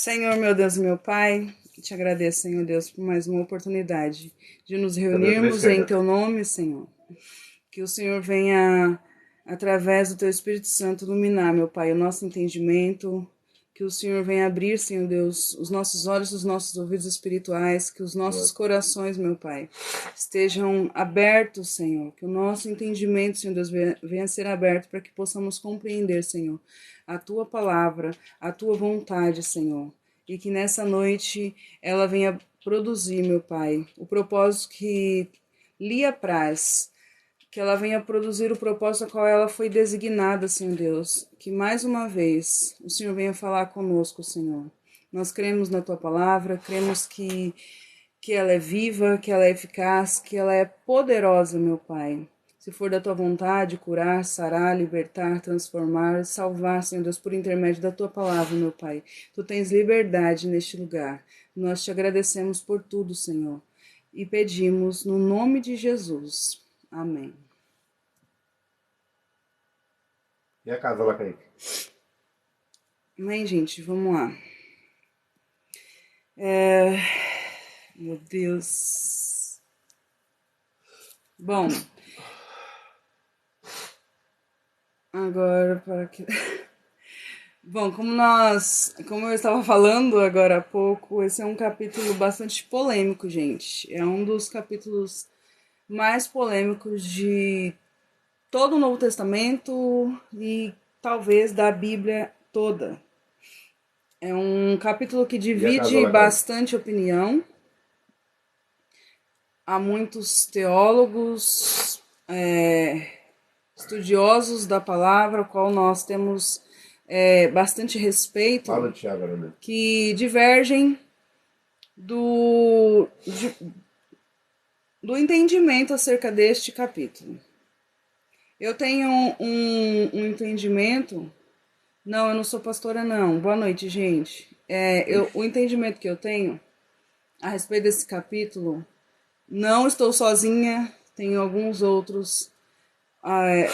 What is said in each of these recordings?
Senhor, meu Deus e meu Pai, te agradeço, Senhor Deus, por mais uma oportunidade de nos reunirmos em Teu nome, Senhor. Que o Senhor venha, através do Teu Espírito Santo, iluminar, meu Pai, o nosso entendimento. Que o Senhor venha abrir, Senhor Deus, os nossos olhos, os nossos ouvidos espirituais. Que os nossos corações, meu Pai, estejam abertos, Senhor. Que o nosso entendimento, Senhor Deus, venha a ser aberto para que possamos compreender, Senhor, a Tua palavra, a Tua vontade, Senhor. E que nessa noite ela venha produzir, meu Pai, o propósito que lhe apraz. Que ela venha produzir o propósito a qual ela foi designada, Senhor Deus. Que mais uma vez o Senhor venha falar conosco, Senhor. Nós cremos na Tua palavra, cremos que ela é viva, que ela é eficaz, que ela é poderosa, meu Pai. Se for da Tua vontade, curar, sarar, libertar, transformar, salvar, Senhor Deus, por intermédio da Tua palavra, meu Pai. Tu tens liberdade neste lugar. Nós te agradecemos por tudo, Senhor. E pedimos no nome de Jesus. Amém. E a casa lá, Kaique? Amém, gente, vamos lá. Meu Deus. Bom. Agora, para que... Bom, como eu estava falando agora há pouco, esse é um capítulo bastante polêmico, gente. É um dos capítulos mais polêmicos de todo o Novo Testamento e talvez da Bíblia toda. É um capítulo que divide bastante opinião. Há muitos teólogos, estudiosos da palavra, ao qual nós temos bastante respeito, que divergem do entendimento acerca deste capítulo. Eu tenho um entendimento... Não, eu não sou pastora, não. Boa noite, gente. O entendimento que eu tenho a respeito desse capítulo, não estou sozinha, tenho alguns outros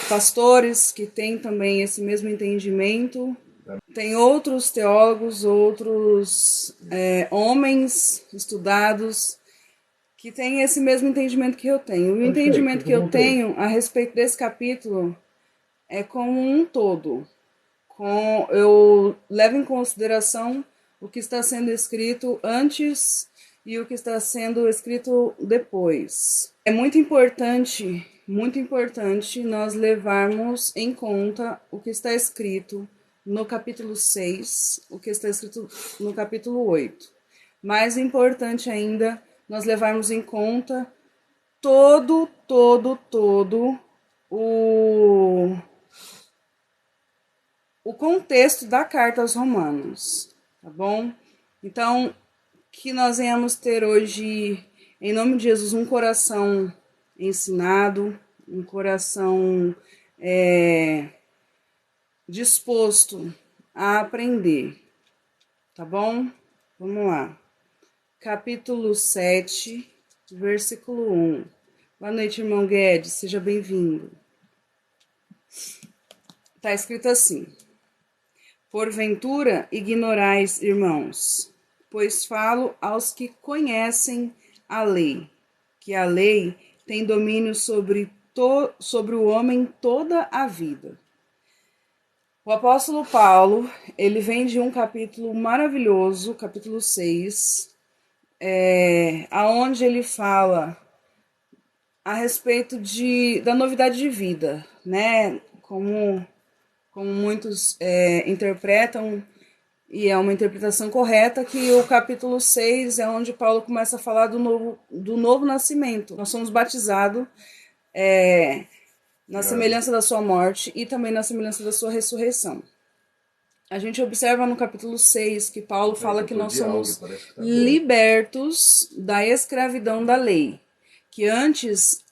pastores que têm também esse mesmo entendimento. Tem outros teólogos, outros homens estudados que têm esse mesmo entendimento que eu tenho. O entendimento que eu tenho a respeito desse capítulo é como um todo. Eu levo em consideração o que está sendo escrito antes e o que está sendo escrito depois. É muito importante nós levarmos em conta o que está escrito no capítulo 6, o que está escrito no capítulo 8. Mais importante ainda, nós levarmos em conta todo o contexto da carta aos Romanos, tá bom? Então, que nós venhamos ter hoje, em nome de Jesus, um coração ensinado, um coração disposto a aprender, tá bom? Vamos lá. Capítulo 7, versículo 1. Boa noite, irmão Guedes, seja bem-vindo. Tá escrito assim: Porventura ignorais, irmãos, pois falo aos que conhecem a lei, que a lei tem domínio sobre o homem toda a vida. O apóstolo Paulo, ele vem de um capítulo maravilhoso, capítulo 6, aonde ele fala a respeito da novidade de vida, né? Como muitos interpretam, e é uma interpretação correta, que o capítulo 6 é onde Paulo começa a falar do novo nascimento. Nós somos batizados na semelhança da sua morte e também na semelhança da sua ressurreição. A gente observa no capítulo 6 que Paulo fala que nós somos libertos da escravidão da lei, que antes,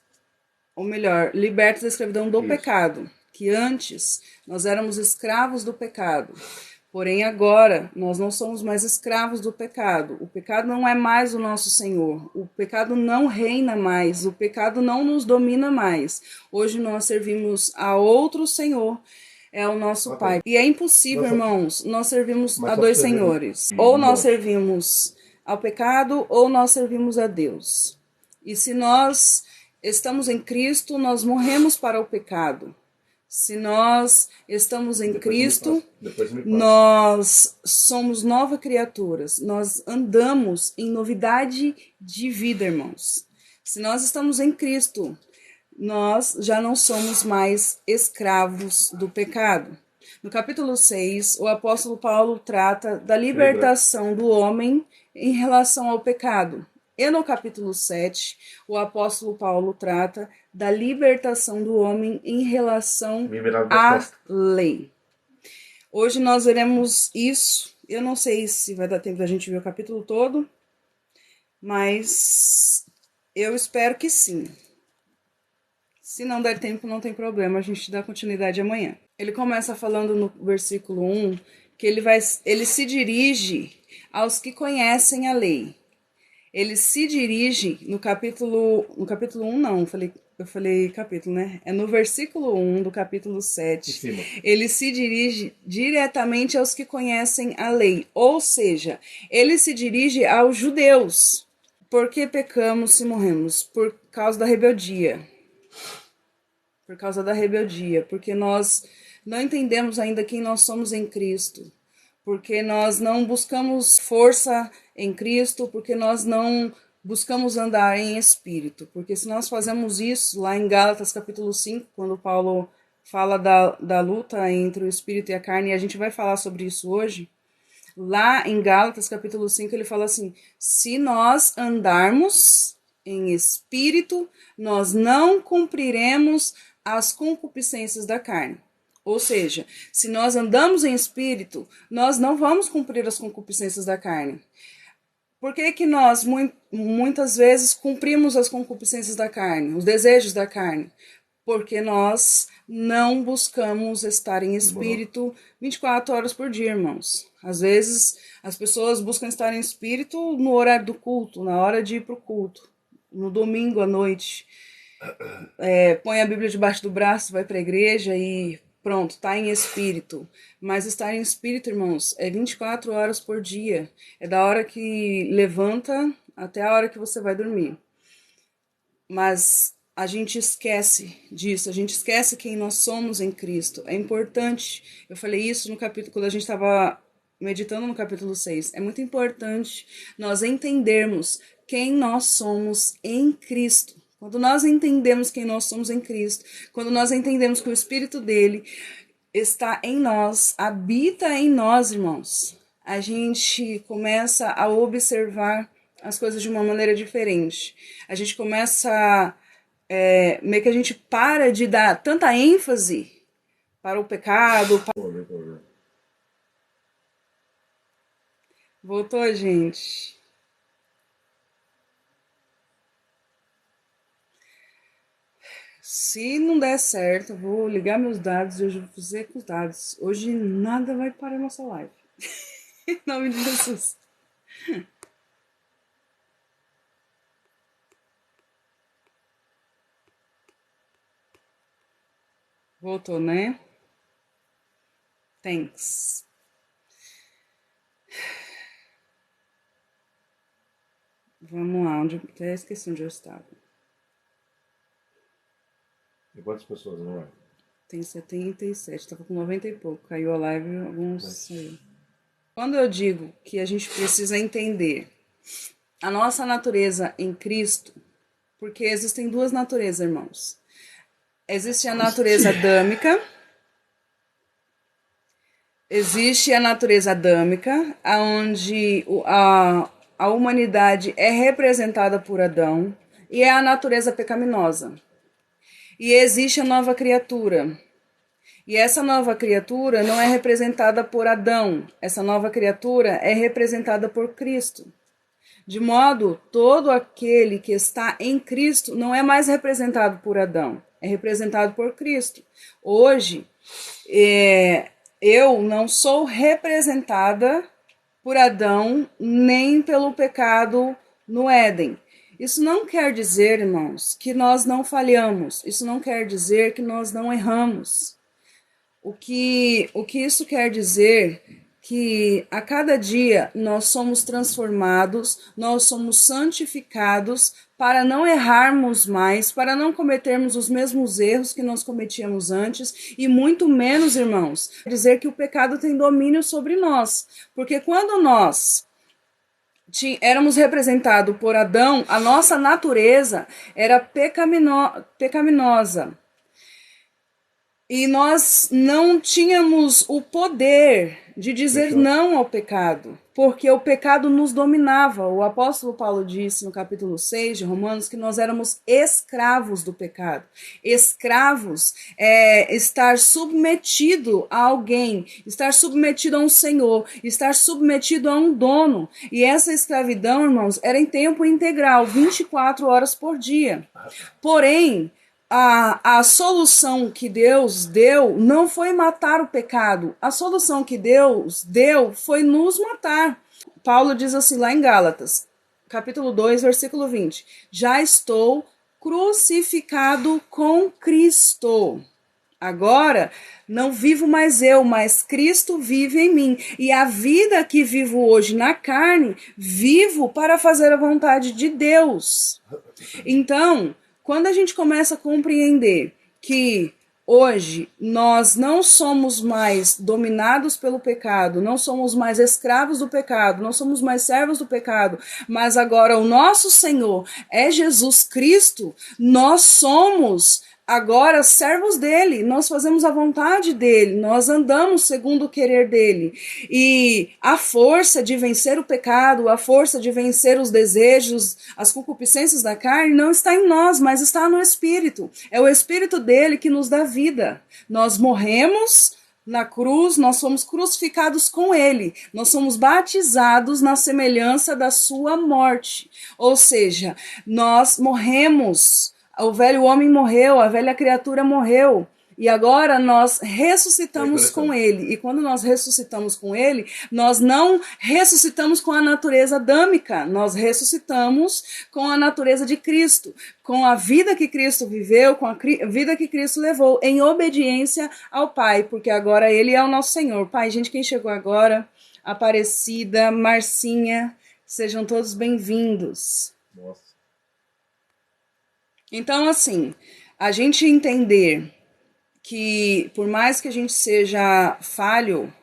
ou melhor, libertos da escravidão do pecado, que antes nós éramos escravos do pecado, porém agora nós não somos mais escravos do pecado. O pecado não é mais o nosso Senhor, o pecado não reina mais, o pecado não nos domina mais. Hoje nós servimos a outro Senhor, é o nosso Pai. E é impossível, irmãos, nós servimos a dois senhores. Ou nós servimos ao pecado, ou nós servimos a Deus. E se nós estamos em Cristo, nós morremos para o pecado. Se nós estamos em Cristo, nós somos novas criaturas. Nós andamos em novidade de vida, irmãos. Se nós estamos em Cristo, nós já não somos mais escravos do pecado. No capítulo 6, o apóstolo Paulo trata da libertação do homem em relação ao pecado. E no capítulo 7, o apóstolo Paulo trata da libertação do homem em relação à lei. Hoje nós veremos isso. Eu não sei se vai dar tempo da gente ver o capítulo todo, mas eu espero que sim. Se não der tempo, não tem problema, a gente dá continuidade amanhã. Ele começa falando no versículo 1 que ele se dirige aos que conhecem a lei. Ele se dirige no capítulo 1 não, eu falei capítulo, né? É no versículo 1 do capítulo 7. Ele se dirige diretamente aos que conhecem a lei, ou seja, ele se dirige aos judeus. Por que pecamos se morremos? Por causa da rebeldia. Por causa da rebeldia, porque nós não entendemos ainda quem nós somos em Cristo, porque nós não buscamos força em Cristo, porque nós não buscamos andar em espírito, porque se nós fazemos isso, lá em Gálatas capítulo 5, quando Paulo fala da luta entre o espírito e a carne, e a gente vai falar sobre isso hoje, lá em Gálatas capítulo 5 ele fala assim, se nós andarmos em espírito, nós não cumpriremos as concupiscências da carne. Ou seja, se nós andamos em espírito, nós não vamos cumprir as concupiscências da carne. Por que que nós muitas vezes cumprimos as concupiscências da carne, os desejos da carne? Porque nós não buscamos estar em espírito 24 horas por dia, irmãos. Às vezes as pessoas buscam estar em espírito no horário do culto, na hora de ir para o culto, no domingo à noite. Põe a Bíblia debaixo do braço, vai para a igreja e pronto, está em espírito. Mas estar em espírito, irmãos, é 24 horas por dia. É da hora que levanta até a hora que você vai dormir. Mas a gente esquece disso, a gente esquece quem nós somos em Cristo. É importante, eu falei isso no capítulo, quando a gente estava meditando no capítulo 6. É muito importante nós entendermos quem nós somos em Cristo. Quando nós entendemos quem nós somos em Cristo, quando nós entendemos que o Espírito dele está em nós, habita em nós, irmãos, a gente começa a observar as coisas de uma maneira diferente. A gente começa, meio que a gente para de dar tanta ênfase para o pecado. Voltou, gente? Se não der certo, eu vou ligar meus dados e hoje eu vou fazer com os dados. Hoje nada vai parar a nossa live. Em nome de Jesus. Voltou, né? Thanks. Vamos lá, até esqueci onde eu estava. E quantas pessoas não é? Tem 77, estava com 90 e pouco. Caiu a live, alguns saiu. Quando eu digo que a gente precisa entender a nossa natureza em Cristo, porque existem duas naturezas, irmãos. Existe a natureza adâmica. Existe a natureza adâmica, onde a humanidade é representada por Adão, e é a natureza pecaminosa. E existe a nova criatura. E essa nova criatura não é representada por Adão. Essa nova criatura é representada por Cristo. De modo, todo aquele que está em Cristo não é mais representado por Adão. É representado por Cristo. Hoje, eu não sou representada por Adão nem pelo pecado no Éden. Isso não quer dizer, irmãos, que nós não falhamos. Isso não quer dizer que nós não erramos. O que isso quer dizer? Que a cada dia nós somos transformados, nós somos santificados para não errarmos mais, para não cometermos os mesmos erros que nós cometíamos antes, e muito menos, irmãos, dizer que o pecado tem domínio sobre nós. Porque quando nós éramos representados por Adão, a nossa natureza era pecaminosa. E nós não tínhamos o poder de dizer não ao pecado, porque o pecado nos dominava. O apóstolo Paulo disse no capítulo 6 de Romanos que nós éramos escravos do pecado. Escravos é estar submetido a alguém, estar submetido a um senhor, estar submetido a um dono. E essa escravidão, irmãos, era em tempo integral, 24 horas por dia. Porém, a solução que Deus deu não foi matar o pecado. A solução que Deus deu foi nos matar. Paulo diz assim lá em Gálatas, capítulo 2, versículo 20. Já estou crucificado com Cristo. Agora não vivo mais eu, mas Cristo vive em mim. E a vida que vivo hoje na carne, vivo para fazer a vontade de Deus. Então, quando a gente começa a compreender que hoje nós não somos mais dominados pelo pecado, não somos mais escravos do pecado, não somos mais servos do pecado, mas agora o nosso Senhor é Jesus Cristo, nós somos agora servos dele, nós fazemos a vontade dele, nós andamos segundo o querer dele. E a força de vencer o pecado, a força de vencer os desejos, as concupiscências da carne não está em nós, mas está no Espírito. É o Espírito dele que nos dá vida. Nós morremos na cruz, nós fomos crucificados com ele, nós somos batizados na semelhança da sua morte. Ou seja, nós morremos. O velho homem morreu, a velha criatura morreu. E agora nós ressuscitamos com ele. E quando nós ressuscitamos com ele, nós não ressuscitamos com a natureza adâmica. Nós ressuscitamos com a natureza de Cristo. Com a vida que Cristo viveu, com a vida que Cristo levou, em obediência ao Pai. Porque agora ele é o nosso Senhor. Pai, gente, quem chegou agora? Aparecida, Marcinha, sejam todos bem-vindos. Nossa. Então, assim, a gente entender que por mais que a gente seja falho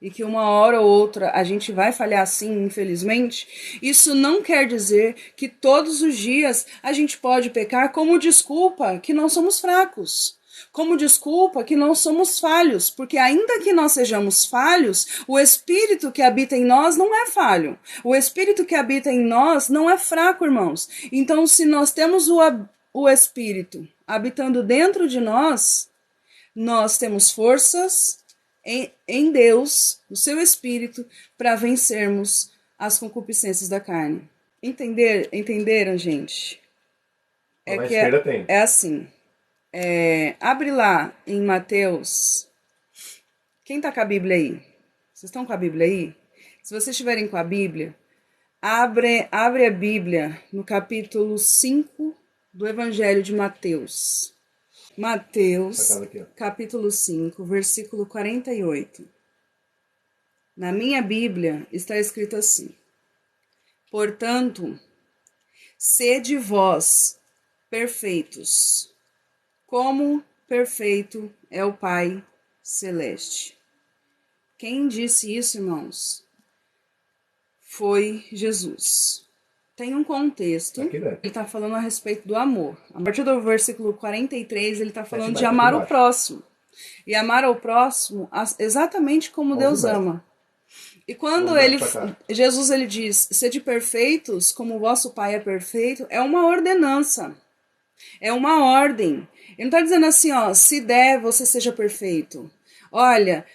e que uma hora ou outra a gente vai falhar sim, infelizmente, isso não quer dizer que todos os dias a gente pode pecar como desculpa que nós somos fracos. Como desculpa que nós somos falhos, porque ainda que nós sejamos falhos, o Espírito que habita em nós não é falho. O Espírito que habita em nós não é fraco, irmãos. Então, se nós temos o Espírito habitando dentro de nós, nós temos forças em Deus, no seu Espírito, para vencermos as concupiscências da carne. Entenderam, gente? É assim. Abre lá em Mateus. Quem está com a Bíblia aí? Vocês estão com a Bíblia aí? Se vocês estiverem com a Bíblia, abre a Bíblia no capítulo 5 do Evangelho de Mateus. Mateus, capítulo 5, versículo 48. Na minha Bíblia está escrito assim: portanto, sede vós perfeitos, como perfeito é o Pai Celeste. Quem disse isso, irmãos? Foi Jesus. Tem um contexto, ele está falando a respeito do amor. A partir do versículo 43, ele está falando de amar o próximo. E amar ao próximo exatamente como Deus ama. E quando Jesus ele diz, sede perfeitos como o vosso Pai é perfeito, é uma ordenança. É uma ordem. Ele não está dizendo assim, ó, se der, você seja perfeito. Olha,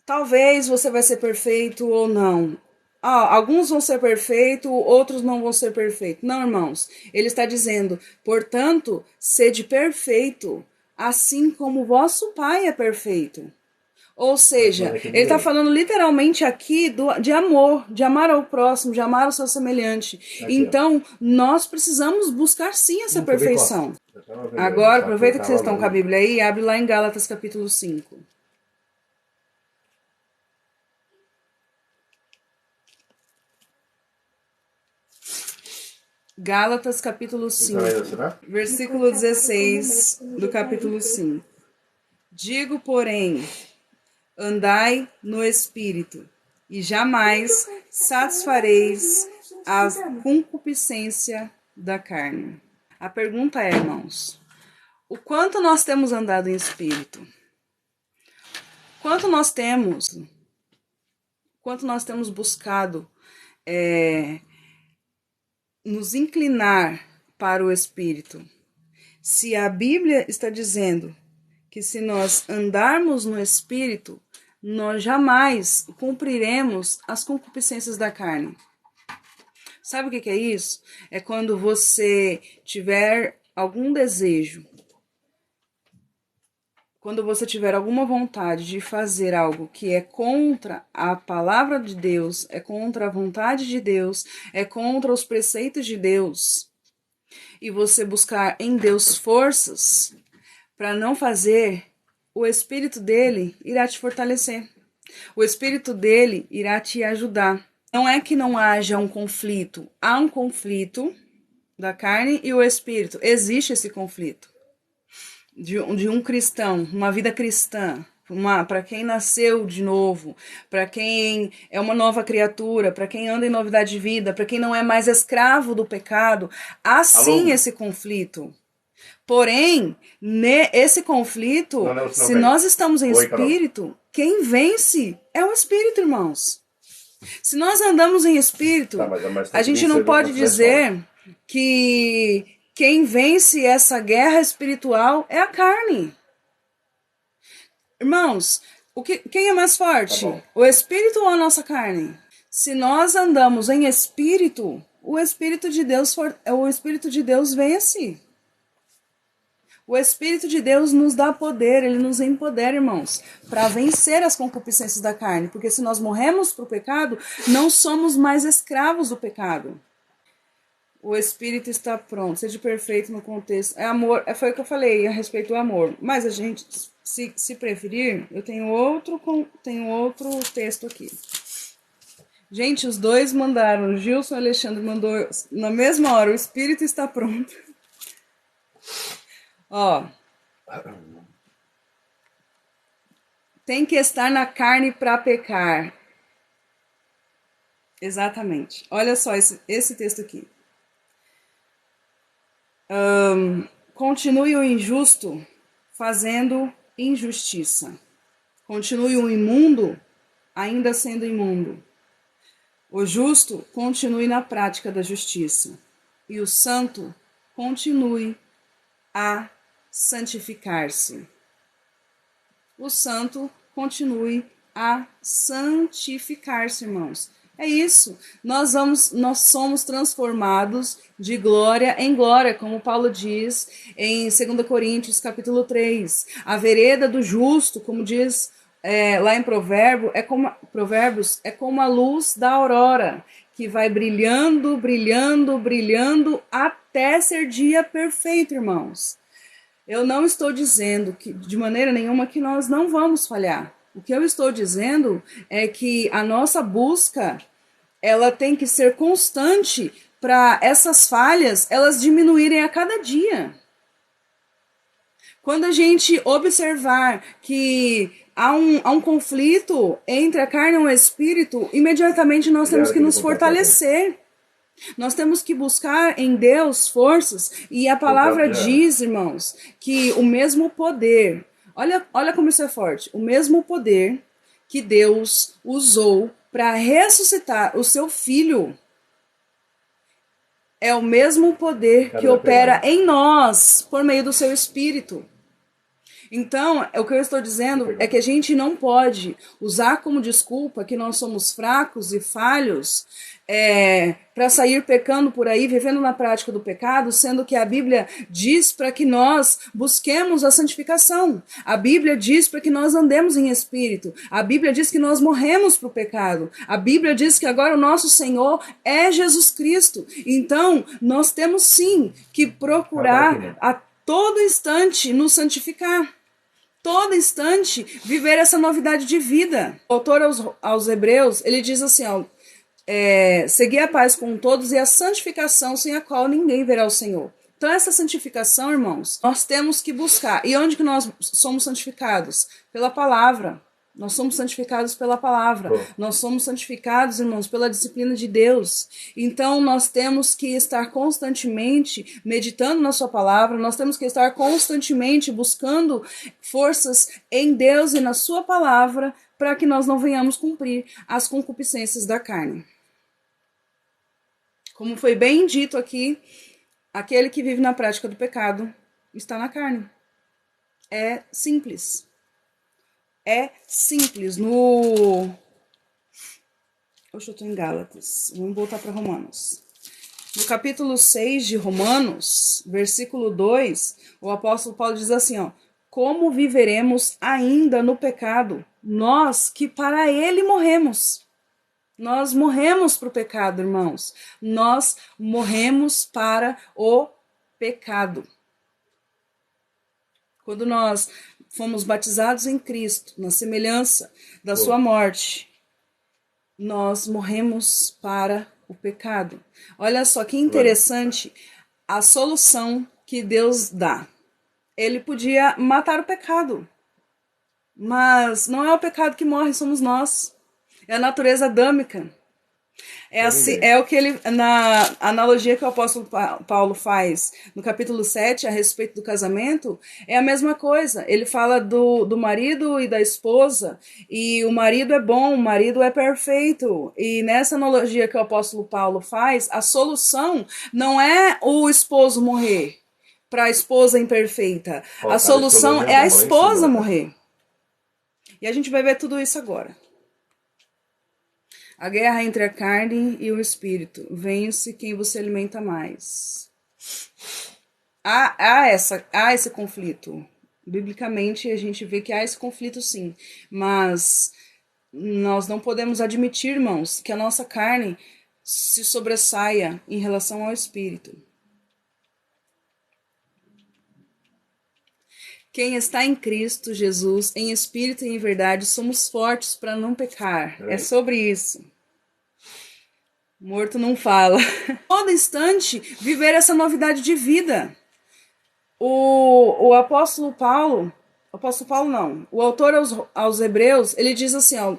talvez você vai ser perfeito ou não. Alguns vão ser perfeitos, outros não vão ser perfeitos. Não, irmãos. Ele está dizendo, portanto, sede perfeito, assim como o vosso Pai é perfeito. Ou seja, ele está falando literalmente aqui de amor, de amar ao próximo, de amar o seu semelhante. Aqui, então, nós precisamos buscar sim essa perfeição. Agora, aproveita que vocês estão com a Bíblia aí e abre lá em Gálatas capítulo 5. Gálatas capítulo 5, versículo 16 do capítulo 5. Digo, porém, andai no Espírito, e jamais satisfareis a concupiscência da carne. A pergunta é, irmãos, o quanto nós temos andado em Espírito? Quanto nós temos buscado nos inclinar para o Espírito? Se a Bíblia está dizendo que se nós andarmos no Espírito, nós jamais cumpriremos as concupiscências da carne. Sabe o que é isso? É quando você tiver algum desejo, quando você tiver alguma vontade de fazer algo que é contra a palavra de Deus, é contra a vontade de Deus, é contra os preceitos de Deus, e você buscar em Deus forças para não fazer, o Espírito dele irá te fortalecer. O Espírito dele irá te ajudar. Não é que não haja um conflito. Há um conflito da carne e o Espírito. Existe esse conflito. De um cristão, uma vida cristã, para quem nasceu de novo, para quem é uma nova criatura, para quem anda em novidade de vida, para quem não é mais escravo do pecado, há sim esse conflito. Porém, esse conflito, se nós estamos em Espírito, quem vence é o Espírito, irmãos. Se nós andamos em Espírito, a gente não pode dizer que quem vence essa guerra espiritual é a carne. Irmãos, quem é mais forte? O Espírito ou a nossa carne? Se nós andamos em Espírito, o Espírito de Deus vence. O Espírito de Deus nos dá poder, ele nos empodera, irmãos, para vencer as concupiscências da carne. Porque se nós morremos para o pecado, não somos mais escravos do pecado. O Espírito está pronto, seja perfeito no contexto. É amor, foi o que eu falei a respeito do amor. Mas a gente, se preferir, eu tenho outro texto aqui. Gente, os dois mandaram, o Gilson e o Alexandre mandou na mesma hora, o Espírito está pronto. Ó, tem que estar na carne para pecar. Exatamente. Olha só esse texto aqui. Continue o injusto fazendo injustiça. Continue o imundo ainda sendo imundo. O justo continue na prática da justiça. E o santo continue a santificar-se. O santo continue a santificar-se, irmãos. É isso. Nós somos transformados de glória em glória, como Paulo diz em 2 Coríntios, capítulo 3. A vereda do justo, como diz lá em Provérbios, é como a luz da aurora, que vai brilhando, brilhando, brilhando, até ser dia perfeito, irmãos. Eu não estou dizendo que, de maneira nenhuma, que nós não vamos falhar. O que eu estou dizendo é que a nossa busca, ela tem que ser constante para essas falhas, elas diminuírem a cada dia. Quando a gente observar que há um conflito entre a carne e o espírito, imediatamente nós temos que nos fortalecer. Nós temos que buscar em Deus forças, e a palavra diz, irmãos, que o mesmo poder, olha como isso é forte, o mesmo poder que Deus usou para ressuscitar o seu filho é o mesmo poder que opera em nós por meio do seu Espírito. Então, o que eu estou dizendo é que a gente não pode usar como desculpa que nós somos fracos e falhos para sair pecando por aí, vivendo na prática do pecado, sendo que a Bíblia diz para que nós busquemos a santificação. A Bíblia diz para que nós andemos em espírito. A Bíblia diz que nós morremos para o pecado. A Bíblia diz que agora o nosso Senhor é Jesus Cristo. Então, nós temos sim que procurar a todo instante nos santificar. Todo instante viver essa novidade de vida. O autor aos Hebreus, ele diz assim, ó, seguir a paz com todos e a santificação sem a qual ninguém verá o Senhor. Então essa santificação, irmãos, nós temos que buscar. E onde que nós somos santificados? Pela palavra. Nós somos santificados pela palavra. Nós somos santificados, irmãos, pela disciplina de Deus. Então, nós temos que estar constantemente meditando na sua palavra. Nós temos que estar constantemente buscando forças em Deus e na sua palavra para que nós não venhamos cumprir as concupiscências da carne. Como foi bem dito aqui, aquele que vive na prática do pecado está na carne. É simples. É simples. Hoje eu estou em Gálatas. Vamos voltar para Romanos. No capítulo 6 de Romanos, versículo 2, o apóstolo Paulo diz assim, ó, como viveremos ainda no pecado, nós que para ele morremos? Nós morremos para o pecado, irmãos. Nós morremos para o pecado. Quando nós fomos batizados em Cristo, na semelhança da sua morte, nós morremos para o pecado. Olha só que interessante a solução que Deus dá. Ele podia matar o pecado, mas não é o pecado que morre, somos nós. É a natureza adâmica. É o que ele, na analogia que o apóstolo Paulo faz no capítulo 7 a respeito do casamento, é a mesma coisa. Ele fala do marido e da esposa, e o marido é bom, o marido é perfeito. E nessa analogia que o apóstolo Paulo faz, a solução não é o esposo morrer para a esposa imperfeita. A solução é a esposa morrer. E a gente vai ver tudo isso agora. A guerra entre a carne e o espírito. Vence quem você alimenta mais. Há esse conflito. Biblicamente, a gente vê que há esse conflito, sim. Mas nós não podemos admitir, irmãos, que a nossa carne se sobressaia em relação ao espírito. Quem está em Cristo Jesus, em espírito e em verdade, somos fortes para não pecar. É sobre isso. Morto não fala. Todo instante, viver essa novidade de vida. O apóstolo Paulo não, o autor aos Hebreus, ele diz assim, ó,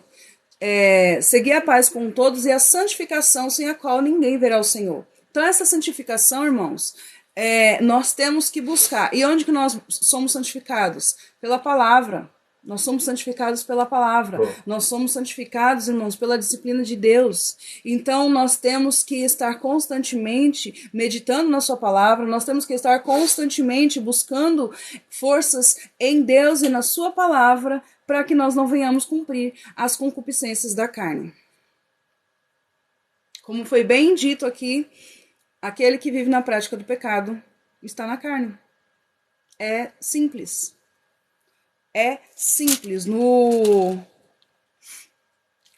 seguir a paz com todos e a santificação sem a qual ninguém verá o Senhor. Então essa santificação, irmãos, nós temos que buscar. E onde que nós somos santificados? Pela palavra. Nós somos santificados pela palavra. Nós somos santificados, irmãos, pela disciplina de Deus. Então, nós temos que estar constantemente meditando na sua palavra. Nós temos que estar constantemente buscando forças em Deus e na sua palavra para que nós não venhamos cumprir as concupiscências da carne. Como foi bem dito aqui, aquele que vive na prática do pecado está na carne. É simples. É simples. Hoje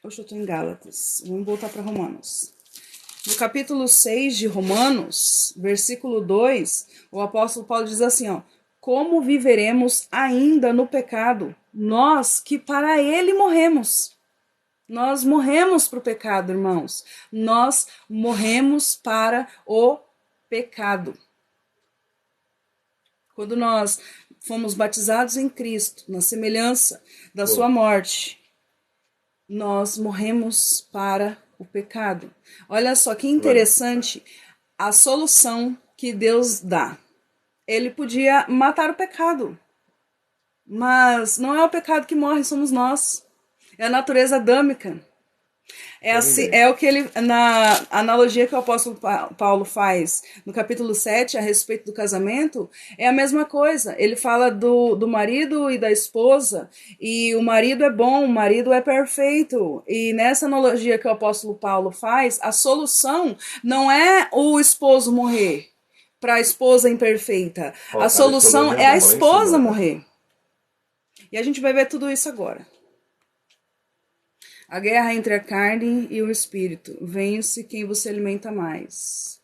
eu estou em Gálatas. Vamos voltar para Romanos. No capítulo 6 de Romanos, versículo 2, o apóstolo Paulo diz assim, ó, como viveremos ainda no pecado, nós que para ele morremos? Nós morremos para o pecado, irmãos. Nós morremos para o pecado. Quando nós fomos batizados em Cristo, na semelhança da sua morte, nós morremos para o pecado. Olha só que interessante a solução que Deus dá. Ele podia matar o pecado, mas não é o pecado que morre, somos nós. É a natureza adâmica. É, assim, é o que ele, na analogia que o apóstolo Paulo faz no capítulo 7 a respeito do casamento, é a mesma coisa. Ele fala do marido e da esposa, e o marido é bom, o marido é perfeito. E nessa analogia que o apóstolo Paulo faz, a solução não é o esposo morrer para a esposa imperfeita. A solução é a esposa morrer. E a gente vai ver tudo isso agora. A guerra entre a carne e o espírito. Vence quem você alimenta mais.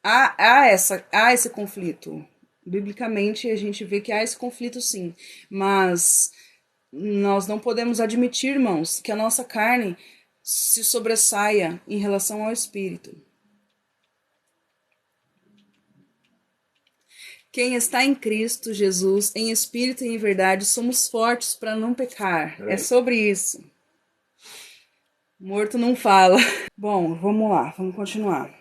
Há esse conflito. Biblicamente, a gente vê que há esse conflito, sim. Mas nós não podemos admitir, irmãos, que a nossa carne se sobressaia em relação ao espírito. Quem está em Cristo Jesus, em espírito e em verdade, somos fortes para não pecar. É sobre isso. Morto não fala. Bom, vamos lá, vamos continuar.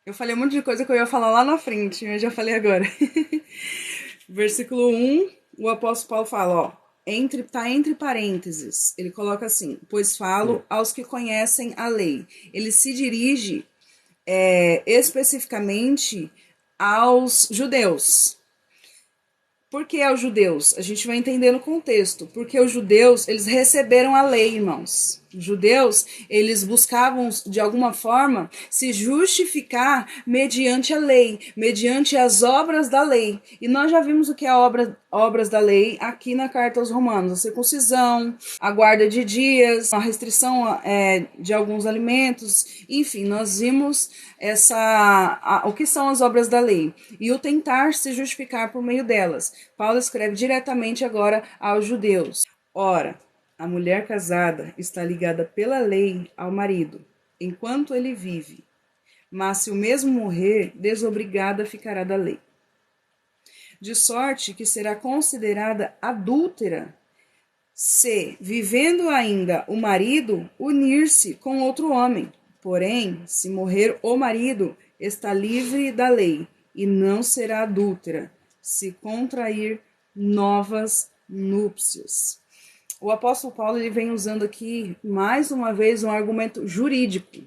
Eu falei um monte de coisa que eu ia falar lá na frente, mas já falei agora. Versículo 1, o apóstolo Paulo fala, ó, tá entre parênteses. Ele coloca assim, pois falo aos que conhecem a lei. Ele se dirige especificamente aos judeus. Por que aos judeus? A gente vai entender no contexto. Porque os judeus, eles receberam a lei, irmãos. Os judeus, eles buscavam, de alguma forma, se justificar mediante a lei, mediante as obras da lei. E nós já vimos o que é obras da lei aqui na carta aos Romanos. A circuncisão, a guarda de dias, a restrição de alguns alimentos. Enfim, nós vimos o que são as obras da lei. E o tentar se justificar por meio delas. Paulo escreve diretamente agora aos judeus. Ora, a mulher casada está ligada pela lei ao marido, enquanto ele vive. Mas se o mesmo morrer, desobrigada ficará da lei. De sorte que será considerada adúltera se, vivendo ainda o marido, unir-se com outro homem. Porém, se morrer o marido, está livre da lei e não será adúltera se contrair novas núpcias. O apóstolo Paulo ele vem usando aqui, mais uma vez, um argumento jurídico.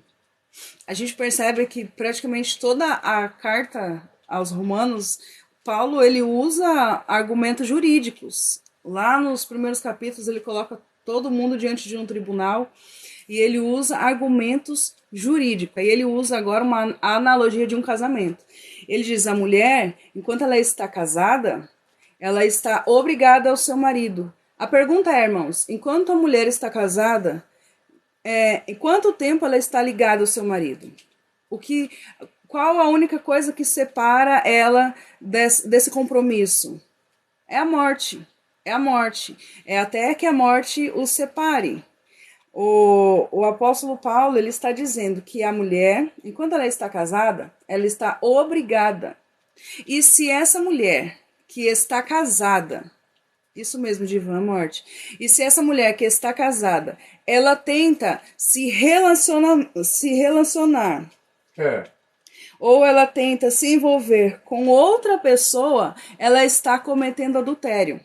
A gente percebe que praticamente toda a carta aos Romanos, Paulo ele usa argumentos jurídicos. Lá nos primeiros capítulos ele coloca todo mundo diante de um tribunal e ele usa argumentos jurídicos. E ele usa agora uma analogia de um casamento. Ele diz, a mulher, enquanto ela está casada, ela está obrigada ao seu marido. A pergunta é, irmãos, enquanto a mulher está casada, em quanto tempo ela está ligada ao seu marido? Qual a única coisa que separa ela desse compromisso? É a morte. É a morte. É até que a morte os separe. O apóstolo Paulo ele está dizendo que a mulher, enquanto ela está casada, ela está obrigada. E se essa mulher que está casada, isso mesmo, Divan, morte. E se essa mulher que está casada, ela tenta se relacionar ou ela tenta se envolver com outra pessoa, ela está cometendo adultério.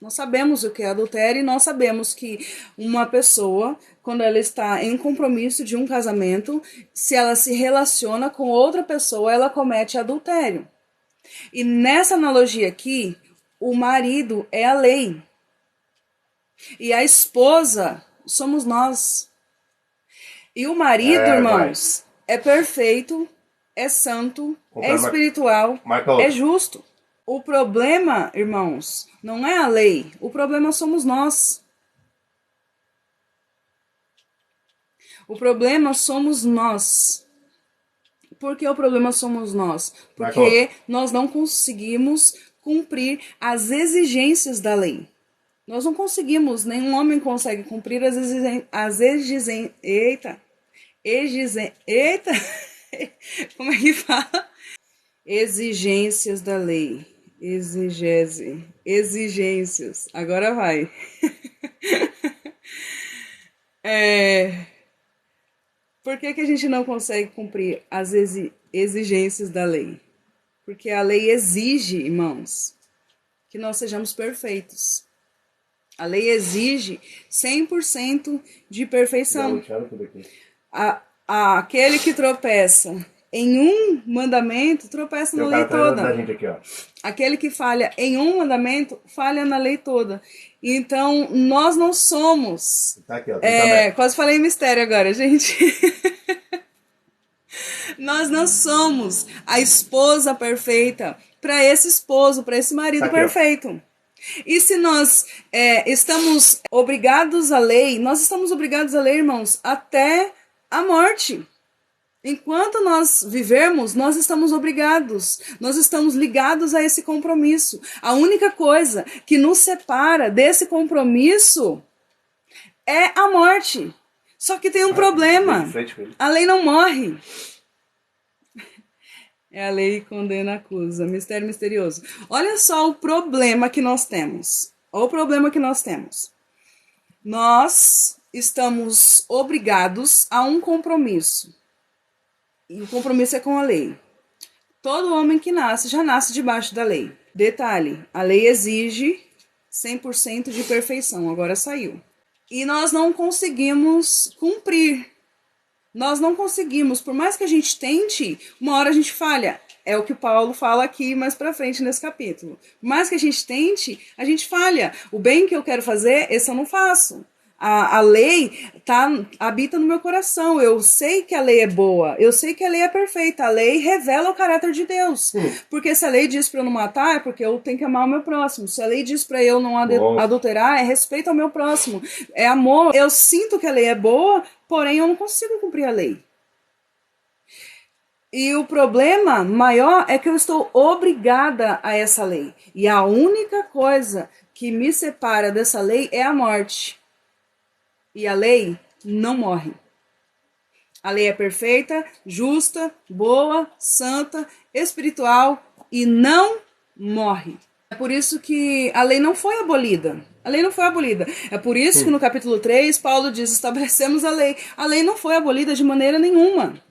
Nós sabemos o que é adultério e nós sabemos que uma pessoa, quando ela está em compromisso de um casamento, se ela se relaciona com outra pessoa, ela comete adultério. E nessa analogia aqui, o marido é a lei. E a esposa somos nós. E o marido, irmãos, é perfeito, é santo, é espiritual, é justo. O problema, irmãos, não é a lei. O problema somos nós. O problema somos nós. Por que o problema somos nós? Porque nós não conseguimos cumprir as exigências da lei. Nós não conseguimos, nenhum homem consegue cumprir como é que fala? Exigências da lei. Exigências. Agora vai. Por que a gente não consegue cumprir as exigências da lei? Porque a lei exige, irmãos, que nós sejamos perfeitos. A lei exige 100% de perfeição. Aquele que tropeça em um mandamento, tropeça na lei toda. Aquele que falha em um mandamento, falha na lei toda. Então, nós não somos... Tá aqui, ó, quase falei mistério agora, gente. Nós não somos a esposa perfeita para esse esposo, para esse marido tá aqui, perfeito. Ó. E se nós estamos obrigados à lei, nós estamos obrigados a lei, irmãos, até a morte. Enquanto nós vivermos, nós estamos obrigados, nós estamos ligados a esse compromisso. A única coisa que nos separa desse compromisso é a morte. Só que tem um problema, a lei não morre. É a lei que condena, acusa. Mistério misterioso. Olha só o problema que nós temos. Olha o problema que nós temos. Nós estamos obrigados a um compromisso. E o compromisso é com a lei. Todo homem que nasce, já nasce debaixo da lei. Detalhe, a lei exige 100% de perfeição. Agora saiu. E nós não conseguimos cumprir. Nós não conseguimos, por mais que a gente tente, uma hora a gente falha. É o que Paulo fala aqui mais pra frente nesse capítulo. Por mais que a gente tente, a gente falha. O bem que eu quero fazer, esse eu não faço. A lei habita no meu coração. Eu sei que a lei é boa. Eu sei que a lei é perfeita. A lei revela o caráter de Deus. Porque se a lei diz pra eu não matar, é porque eu tenho que amar o meu próximo. Se a lei diz pra eu não adulterar, é respeito ao meu próximo. É amor. Eu sinto que a lei é boa, porém eu não consigo cumprir a lei. E o problema maior é que eu estou obrigada a essa lei. E a única coisa que me separa dessa lei é a morte. E a lei não morre. A lei é perfeita, justa, boa, santa, espiritual e não morre. É por isso que a lei não foi abolida. A lei não foi abolida. É por isso que no capítulo 3, Paulo diz, estabelecemos a lei. A lei não foi abolida de maneira nenhuma.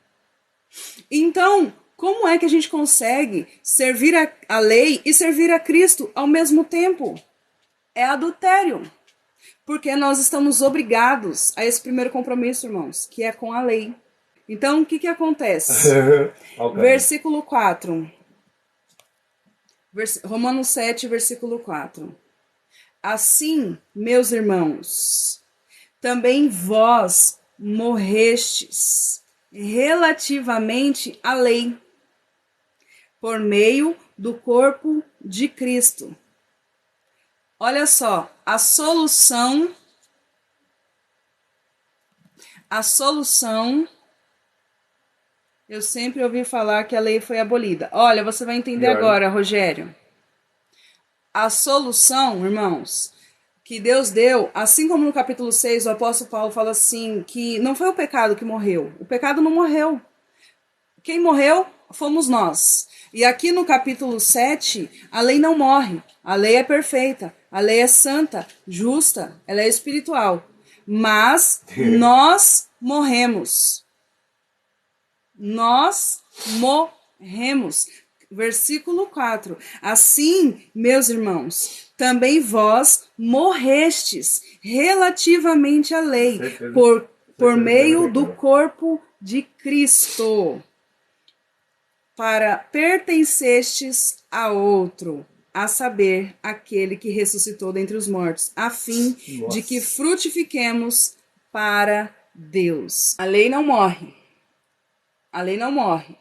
Então, como é que a gente consegue servir a lei e servir a Cristo ao mesmo tempo? É adultério. Porque nós estamos obrigados a esse primeiro compromisso, irmãos, que é com a lei. Então, o que acontece? Okay. Versículo 4. Romanos 7, versículo 4. Assim, meus irmãos, também vós morrestes relativamente à lei, por meio do corpo de Cristo. Olha só, a solução, eu sempre ouvi falar que a lei foi abolida. Olha, você vai entender agora, Rogério. A solução, irmãos, que Deus deu, assim como no capítulo 6, o apóstolo Paulo fala assim, que não foi o pecado que morreu. O pecado não morreu. Quem morreu fomos nós. E aqui no capítulo 7, a lei não morre. A lei é perfeita. A lei é santa, justa, ela é espiritual. Mas nós morremos. Nós morremos. Versículo 4. Assim, meus irmãos, também vós morrestes relativamente à lei, por meio do corpo de Cristo, para pertencestes a outro, a saber, aquele que ressuscitou dentre os mortos, a fim de que frutifiquemos para Deus. A lei não morre. A lei não morre,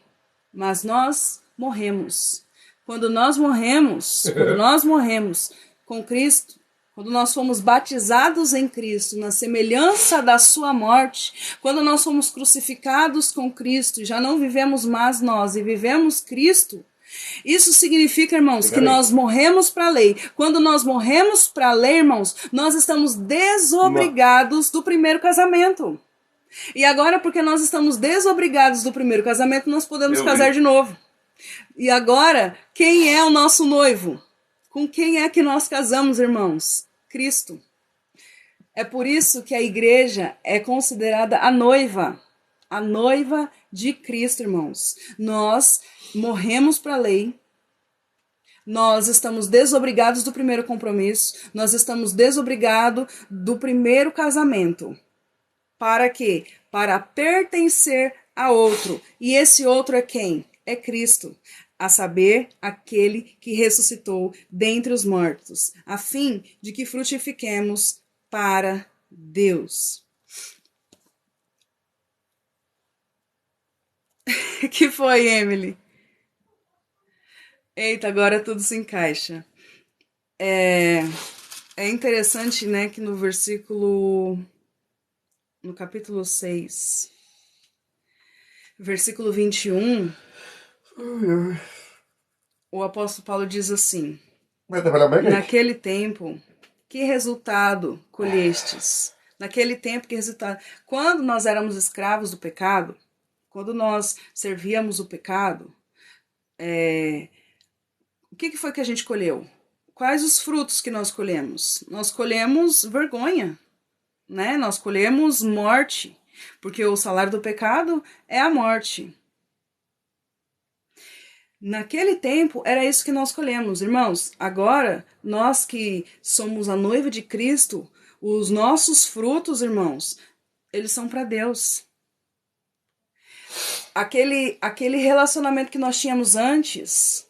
mas nós morremos. Quando nós morremos com Cristo, quando nós fomos batizados em Cristo, na semelhança da sua morte, quando nós fomos crucificados com Cristo, já não vivemos mais nós e vivemos Cristo, isso significa, irmãos, que nós morremos para a lei. Quando nós morremos para a lei, irmãos, nós estamos desobrigados do primeiro casamento. E agora, porque nós estamos desobrigados do primeiro casamento, nós podemos casar de novo. E agora, quem é o nosso noivo? Com quem é que nós casamos, irmãos? Cristo. É por isso que a igreja é considerada a noiva de Cristo, irmãos. Nós morremos para a lei. Nós estamos desobrigados do primeiro compromisso, nós estamos desobrigados do primeiro casamento. Para quê? Para pertencer a outro. E esse outro é quem? É Cristo. A saber, aquele que ressuscitou dentre os mortos, a fim de que frutifiquemos para Deus. Que foi, Emily? Eita, agora tudo se encaixa. É interessante, né, que no capítulo 6, versículo 21, o apóstolo Paulo diz assim: naquele tempo, que resultado colhestes? Naquele tempo, que resultado? Quando nós éramos escravos do pecado, quando nós servíamos o pecado, o que foi que a gente colheu? Quais os frutos que nós colhemos? Nós colhemos vergonha, né? Nós colhemos morte, porque o salário do pecado é a morte. Naquele tempo, era isso que nós colhemos. Irmãos, agora, nós que somos a noiva de Cristo, os nossos frutos, irmãos, eles são para Deus. Aquele relacionamento que nós tínhamos antes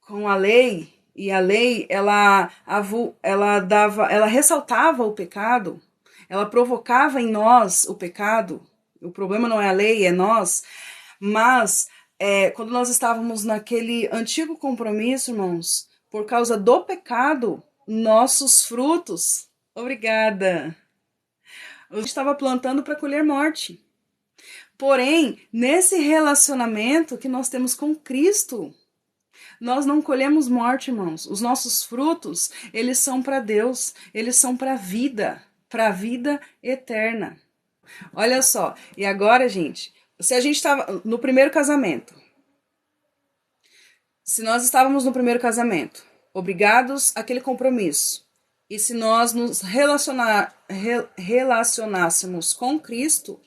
com a lei, e a lei, ela ressaltava o pecado, ela provocava em nós o pecado. O problema não é a lei, é nós. Mas quando nós estávamos naquele antigo compromisso, irmãos, por causa do pecado, nossos frutos, obrigada, a gente estava plantando para colher morte. Porém, nesse relacionamento que nós temos com Cristo, nós não colhemos morte, irmãos. Os nossos frutos, eles são para Deus, eles são para a vida eterna. Olha só, e agora, gente, se a gente estava no primeiro casamento, se nós estávamos no primeiro casamento, obrigados àquele compromisso, e se nós nos relacionássemos com Cristo,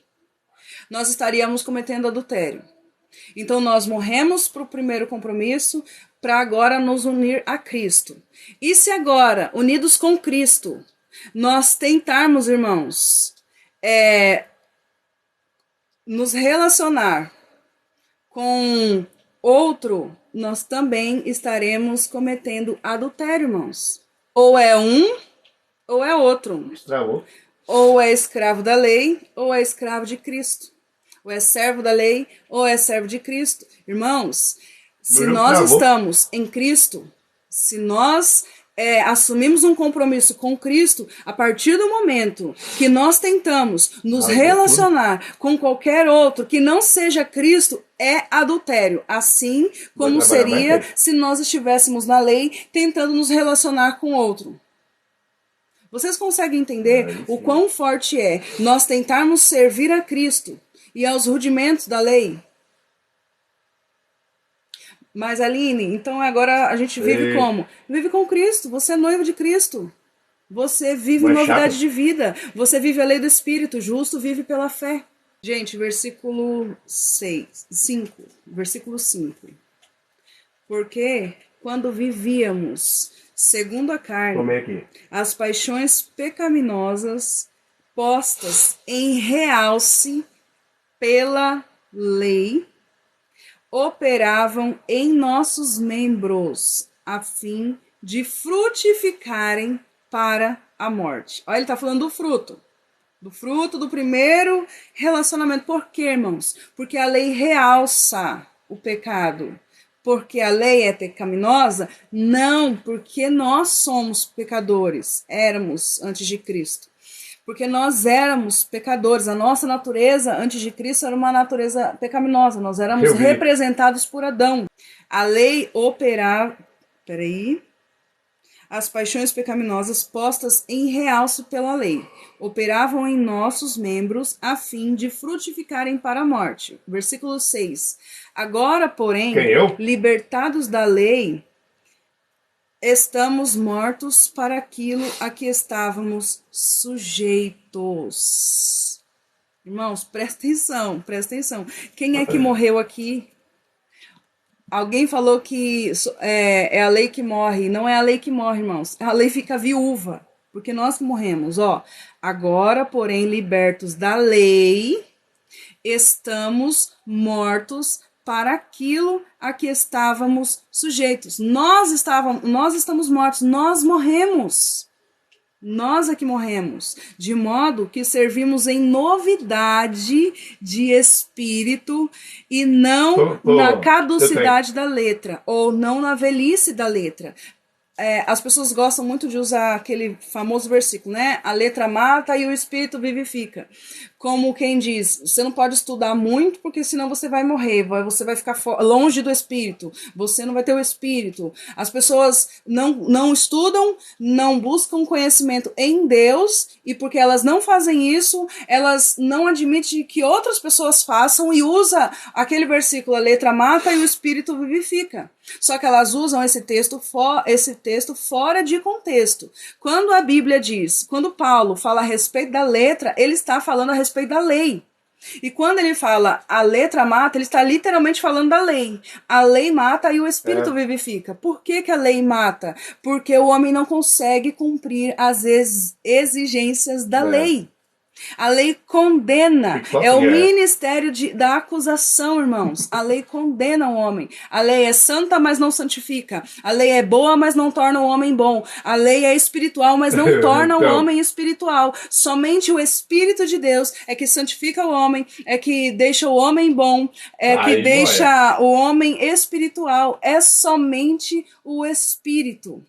nós estaríamos cometendo adultério. Então nós morremos para o primeiro compromisso para agora nos unir a Cristo. E se agora, unidos com Cristo, nós tentarmos, irmãos, nos relacionar com outro, nós também estaremos cometendo adultério, irmãos. Ou é um, ou é outro. Estragou. Ou é escravo da lei, ou é escravo de Cristo. Ou é servo da lei, ou é servo de Cristo. Irmãos, se nós estamos em Cristo, se nós assumimos um compromisso com Cristo, a partir do momento que nós tentamos nos relacionar com qualquer outro que não seja Cristo, é adultério. Assim como seria se nós estivéssemos na lei tentando nos relacionar com outro. Vocês conseguem entender o quão forte é nós tentarmos servir a Cristo e aos rudimentos da lei? Mas, Aline, então agora a gente vive como? Vive com Cristo. Você é noivo de Cristo. Você vive novidade de vida. Você vive a lei do Espírito. Justo vive pela fé. Gente, versículo 5. Versículo 5. Porque quando vivíamos segundo a carne, as paixões pecaminosas postas em realce pela lei operavam em nossos membros a fim de frutificarem para a morte. Olha, ele está falando do fruto do primeiro relacionamento. Por quê, irmãos? Porque a lei realça o pecado. Porque a lei é pecaminosa? Não, porque nós somos pecadores, éramos antes de Cristo. Porque nós éramos pecadores, a nossa natureza antes de Cristo era uma natureza pecaminosa, nós éramos representados por Adão. A lei operava, as paixões pecaminosas postas em realce pela lei operavam em nossos membros a fim de frutificarem para a morte. Versículo 6. Agora, porém, libertados da lei, estamos mortos para aquilo a que estávamos sujeitos. Irmãos, presta atenção. Quem é que morreu aqui? Alguém falou que é a lei que morre. Não é a lei que morre, irmãos. A lei fica viúva, porque nós que morremos. Ó, agora, porém, libertos da lei, estamos mortos para aquilo a que estávamos sujeitos. Nós estamos mortos, nós morremos. Nós é que morremos, de modo que servimos em novidade de espírito e não na caducidade da letra, ou não na velhice da letra. As pessoas gostam muito de usar aquele famoso versículo, né? A letra mata e o espírito vivifica. Como quem diz, você não pode estudar muito porque senão você vai morrer, você vai ficar longe do espírito, você não vai ter o espírito. As pessoas não estudam, não buscam conhecimento em Deus, e porque elas não fazem isso, elas não admitem que outras pessoas façam e usa aquele versículo, a letra mata e o espírito vivifica. Só que elas usam esse texto fora de contexto. Quando a Bíblia diz, quando Paulo fala a respeito da letra, ele está falando a respeito da lei. E quando ele fala a letra mata, ele está literalmente falando da lei. A lei mata e o espírito vivifica. Por que a lei mata? Porque o homem não consegue cumprir as exigências da lei. A lei condena, é o ministério da acusação, irmãos. A lei condena o homem. A lei é santa, mas não santifica. A lei é boa, mas não torna o homem bom. A lei é espiritual, mas não torna o homem espiritual. Somente o Espírito de Deus é que santifica o homem, é que deixa o homem bom, é que deixa o homem espiritual. É somente o Espírito,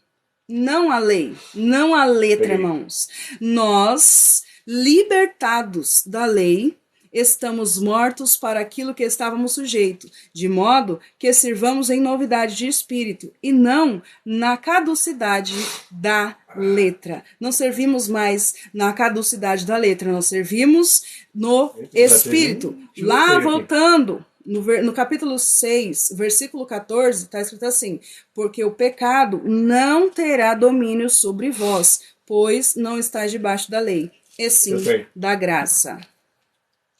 não a lei, não a letra, irmãos. Nós, libertados da lei, estamos mortos para aquilo que estávamos sujeitos, de modo que sirvamos em novidade de espírito e não na caducidade da letra. Não servimos mais na caducidade da letra, nós servimos no espírito. Lá voltando, no capítulo 6, versículo 14, está escrito assim: porque o pecado não terá domínio sobre vós, pois não estáis debaixo da lei, e sim da graça.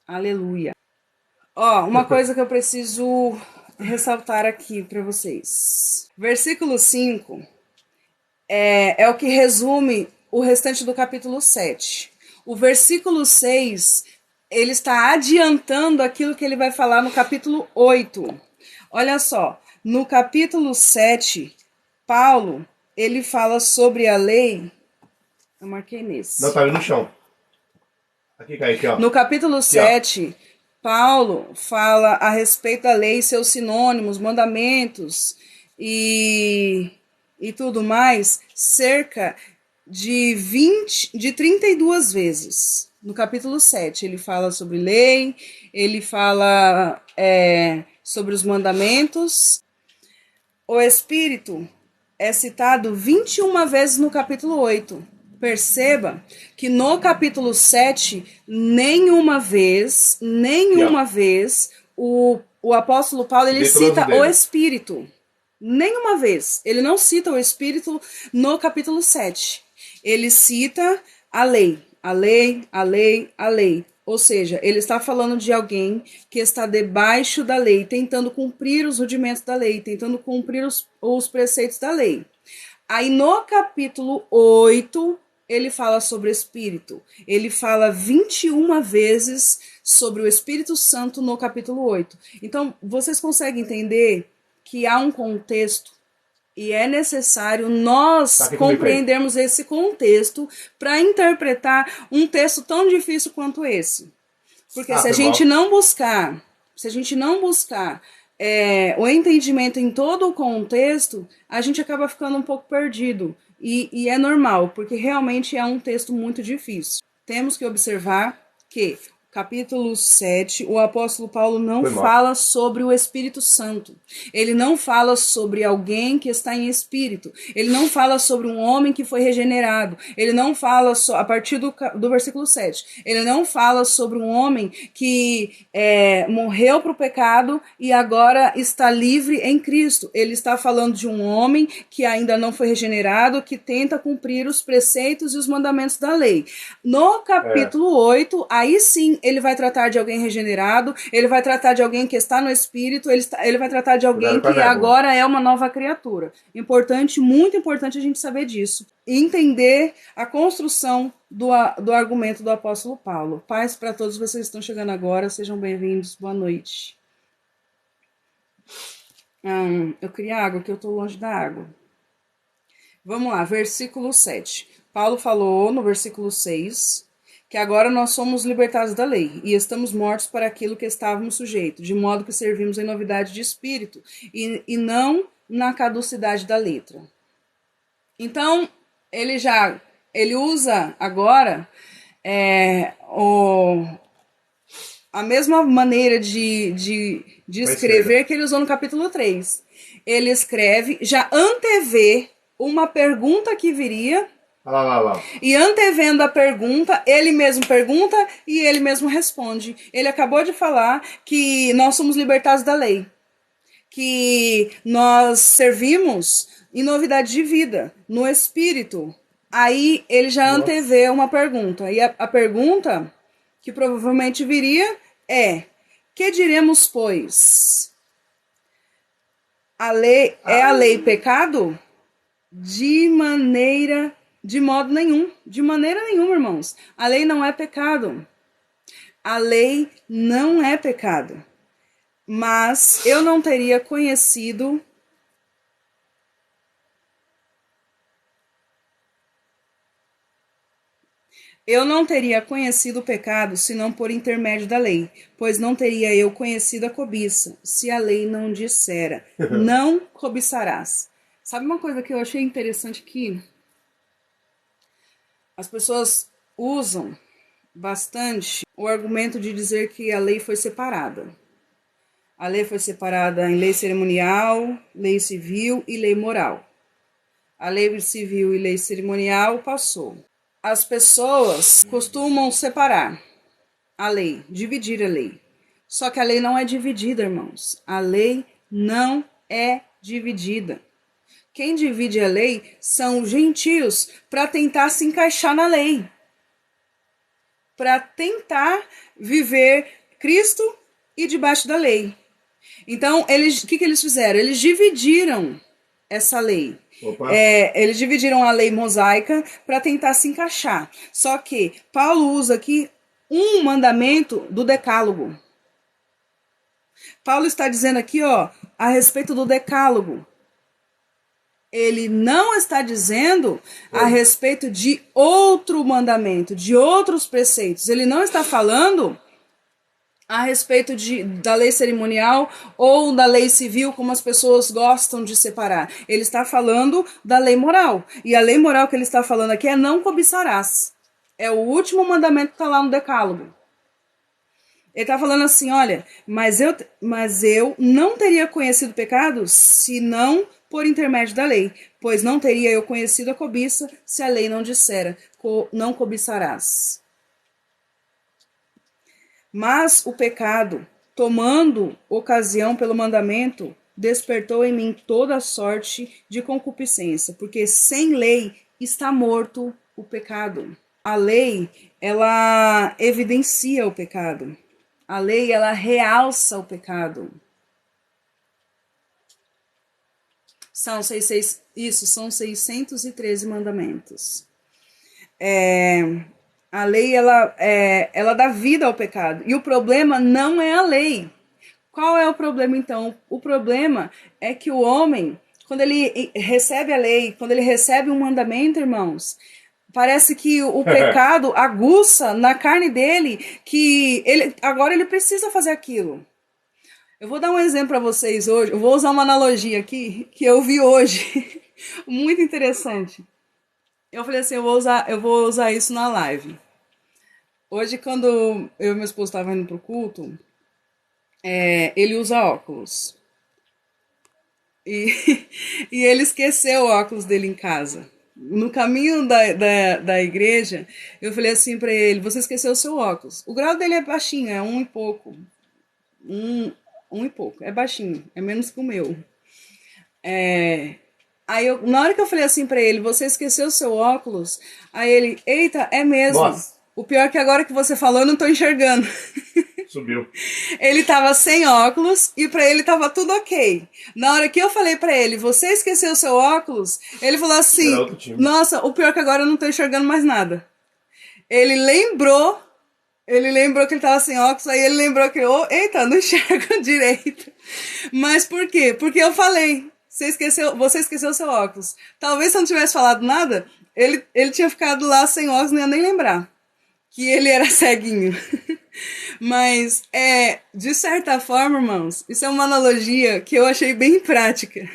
Aleluia. Ó, uma coisa que eu preciso ressaltar aqui para vocês. Versículo 5 é o que resume o restante do capítulo 7. O versículo 6, ele está adiantando aquilo que ele vai falar no capítulo 8. Olha só, no capítulo 7, Paulo, ele fala sobre a lei. Eu marquei nesse. Não, tá ali no chão. Aqui, ó. No capítulo 7, Paulo fala a respeito da lei, seus sinônimos, mandamentos e tudo mais, cerca de 32 vezes. No capítulo 7, ele fala sobre lei, ele fala sobre os mandamentos. O Espírito é citado 21 vezes no capítulo 8. Perceba que no capítulo 7, nenhuma vez, o apóstolo Paulo ele cita o Espírito. Nenhuma vez. Ele não cita o Espírito no capítulo 7. Ele cita a lei. A lei, a lei, a lei. Ou seja, ele está falando de alguém que está debaixo da lei, tentando cumprir os rudimentos da lei, tentando cumprir os preceitos da lei. Aí no capítulo 8, ele fala sobre o Espírito. Ele fala 21 vezes sobre o Espírito Santo no capítulo 8. Então, vocês conseguem entender que há um contexto e é necessário nós compreendermos esse contexto para interpretar um texto tão difícil quanto esse. Porque se a gente não buscar o entendimento em todo o contexto, a gente acaba ficando um pouco perdido. E é normal, porque realmente é um texto muito difícil. Temos que observar que capítulo 7, o apóstolo Paulo não fala sobre o Espírito Santo. Ele não fala sobre alguém que está em espírito. Ele não fala sobre um homem que foi regenerado. Ele não fala, a partir do versículo 7, ele não fala sobre um homem que morreu para o pecado e agora está livre em Cristo. Ele está falando de um homem que ainda não foi regenerado, que tenta cumprir os preceitos e os mandamentos da lei. No capítulo 8, aí sim, sim, ele vai tratar de alguém regenerado, ele vai tratar de alguém que está no Espírito, ele vai tratar de alguém que agora é uma nova criatura. Importante, muito importante a gente saber disso. E entender a construção do argumento do apóstolo Paulo. Paz para todos vocês que estão chegando agora, sejam bem-vindos, boa noite. Eu queria água, que eu estou longe da água. Vamos lá, versículo 7. Paulo falou no versículo 6 que agora nós somos libertados da lei e estamos mortos para aquilo que estávamos sujeitos, de modo que servimos em novidade de espírito e não na caducidade da letra. Então, ele usa agora a mesma maneira de escrever que ele usou no capítulo 3. Ele escreve, já antevê uma pergunta que viria, e antevendo a pergunta, ele mesmo pergunta e ele mesmo responde. Ele acabou de falar que nós somos libertados da lei, que nós servimos em novidade de vida, no Espírito. Aí ele já antevê uma pergunta, e a pergunta que provavelmente viria é: que diremos, pois? A lei pecado? De modo nenhum. De maneira nenhuma, irmãos. A lei não é pecado. A lei não é pecado. Mas eu não teria conhecido o pecado, senão por intermédio da lei, pois não teria eu conhecido a cobiça, se a lei não dissera, não cobiçarás. Sabe uma coisa que eu achei interessante aqui? As pessoas usam bastante o argumento de dizer que a lei foi separada. A lei foi separada em lei cerimonial, lei civil e lei moral. A lei civil e lei cerimonial passou. As pessoas costumam separar a lei, dividir a lei. Só que a lei não é dividida, irmãos. A lei não é dividida. Quem divide a lei são os gentios para tentar se encaixar na lei. Para tentar viver Cristo e debaixo da lei. Então, o que eles fizeram? Eles dividiram essa lei. Eles dividiram a lei mosaica para tentar se encaixar. Só que Paulo usa aqui um mandamento do decálogo. Paulo está dizendo aqui, a respeito do decálogo. Ele não está dizendo a respeito de outro mandamento, de outros preceitos. Ele não está falando a respeito da lei cerimonial ou da lei civil, como as pessoas gostam de separar. Ele está falando da lei moral. E a lei moral que ele está falando aqui é não cobiçarás. É o último mandamento que está lá no decálogo. Ele está falando assim, olha, mas eu não teria conhecido o pecado se não por intermédio da lei, pois não teria eu conhecido a cobiça se a lei não dissera, não cobiçarás. Mas o pecado, tomando ocasião pelo mandamento, despertou em mim toda sorte de concupiscência, porque sem lei está morto o pecado. A lei, ela evidencia o pecado. A lei, ela realça o pecado. São 613 mandamentos. A lei, ela dá vida ao pecado. E o problema não é a lei. Qual é o problema, então? O problema é que o homem, quando ele recebe a lei, quando ele recebe um mandamento, irmãos, parece que o pecado aguça na carne dele, que agora ele precisa fazer aquilo. Eu vou dar um exemplo para vocês hoje. Eu vou usar uma analogia aqui que eu vi hoje. Muito interessante. Eu falei assim, eu vou usar isso na live. Hoje, quando eu e meu esposo estavam indo pro culto, ele usa óculos. E ele esqueceu o óculos dele em casa. No caminho da igreja, eu falei assim para ele, você esqueceu o seu óculos. O grau dele é baixinho, é 1 e pouco. 1 e pouco, é baixinho, é menos que o meu. Na hora que eu falei assim pra ele, você esqueceu o seu óculos? Aí ele, eita, é mesmo. Nossa. O pior é que agora que você falou, eu não tô enxergando. Subiu. Ele tava sem óculos e pra ele tava tudo ok. Na hora que eu falei pra ele, você esqueceu o seu óculos? Ele falou assim, nossa, o pior é que agora eu não tô enxergando mais nada. Ele lembrou que ele tava sem óculos, aí ele lembrou que, eita, não enxergo direito. Mas por quê? Porque eu falei, você esqueceu o seu óculos. Talvez se eu não tivesse falado nada, ele tinha ficado lá sem óculos, não ia nem lembrar que ele era ceguinho. Mas, de certa forma, irmãos, isso é uma analogia que eu achei bem prática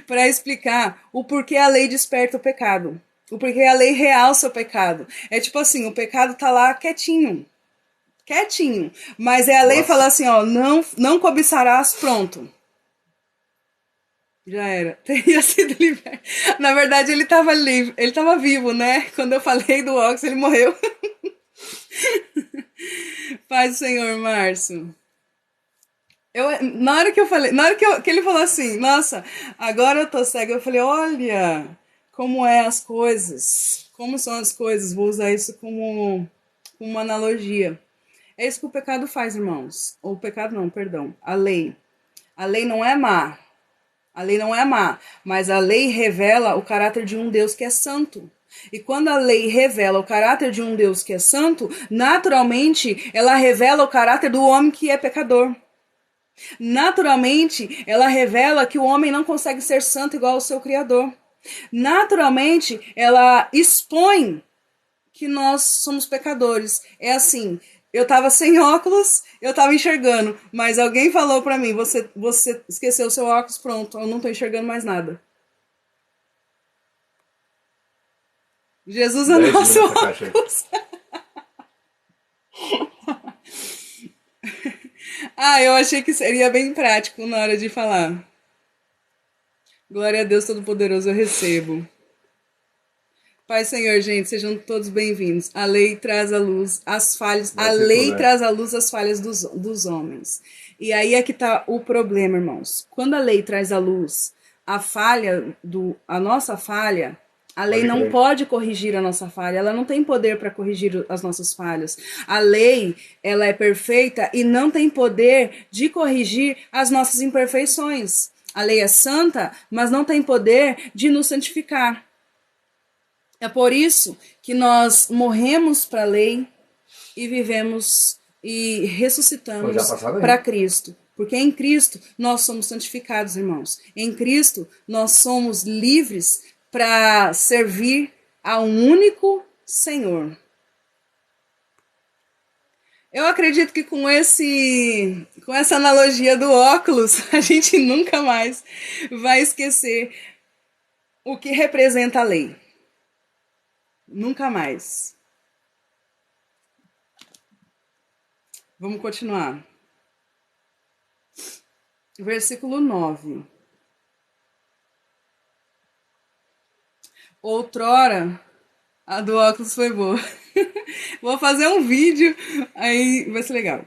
para explicar o porquê a lei desperta o pecado. O porquê a lei realça o pecado. É tipo assim, o pecado tá lá quietinho. Mas a lei fala assim, ó, não cobiçarás, pronto. Já era. Teria sido liberto. Na verdade, ele tava livre. Ele tava vivo, né? Quando eu falei do óculos, ele morreu. Paz do Senhor, Márcio. Na hora que ele falou assim, nossa, agora eu tô cego, eu falei, olha, como são as coisas, vou usar isso como uma analogia. É isso que o pecado faz, irmãos. Ou o pecado não, perdão, a lei. A lei não é má. A lei não é má, mas a lei revela o caráter de um Deus que é santo. E quando a lei revela o caráter de um Deus que é santo, naturalmente ela revela o caráter do homem que é pecador. Naturalmente ela revela que o homem não consegue ser santo igual ao seu Criador. Naturalmente ela expõe que nós somos pecadores. É assim, eu tava sem óculos, eu tava enxergando, mas alguém falou pra mim, você esqueceu o seu óculos, pronto, eu não tô enxergando mais nada. Jesus é nosso óculos. Eu achei que seria bem prático na hora de falar. Glória a Deus Todo-Poderoso, eu recebo. Pai, Senhor, gente, sejam todos bem-vindos. A lei traz à luz as falhas, traz à luz as falhas dos homens. E aí é que tá o problema, irmãos. Quando a lei traz à luz a nossa falha, a lei não pode corrigir a nossa falha, ela não tem poder para corrigir as nossas falhas. A lei, ela é perfeita e não tem poder de corrigir as nossas imperfeições. A lei é santa, mas não tem poder de nos santificar. É por isso que nós morremos para a lei e vivemos e ressuscitamos para Cristo. Porque em Cristo nós somos santificados, irmãos. Em Cristo nós somos livres para servir a um único Senhor. Eu acredito que com essa analogia do óculos, a gente nunca mais vai esquecer o que representa a lei. Nunca mais. Vamos continuar. Versículo 9. Outrora, a do óculos foi boa. Vou fazer um vídeo, aí vai ser legal.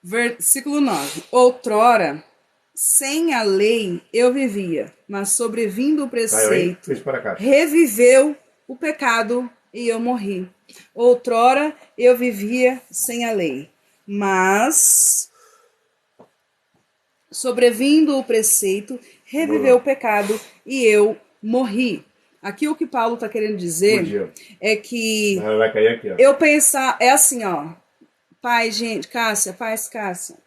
Versículo 9. Outrora, sem a lei eu vivia, mas sobrevindo o preceito, reviveu o pecado e eu morri. Outrora eu vivia sem a lei, mas sobrevindo o preceito, reviveu o pecado e eu morri. Aqui o que Paulo está querendo dizer é que eu pensar, é assim, ó. Pai, gente, Cássia, paz, Cássia.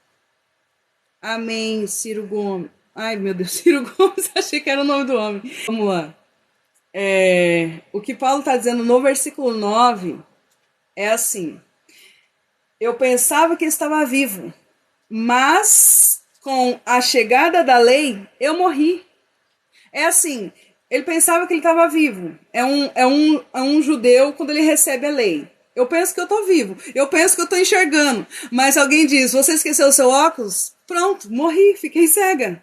Amém, Ciro Gomes. Ai, meu Deus, Ciro Gomes, achei que era o nome do homem. Vamos lá. O que Paulo está dizendo no versículo 9 é assim. Eu pensava que estava vivo, mas com a chegada da lei, eu morri. É assim, ele pensava que ele estava vivo. É um judeu quando ele recebe a lei. Eu penso que eu estou vivo, eu penso que eu estou enxergando, mas alguém diz, você esqueceu o seu óculos? Pronto, morri, fiquei cega.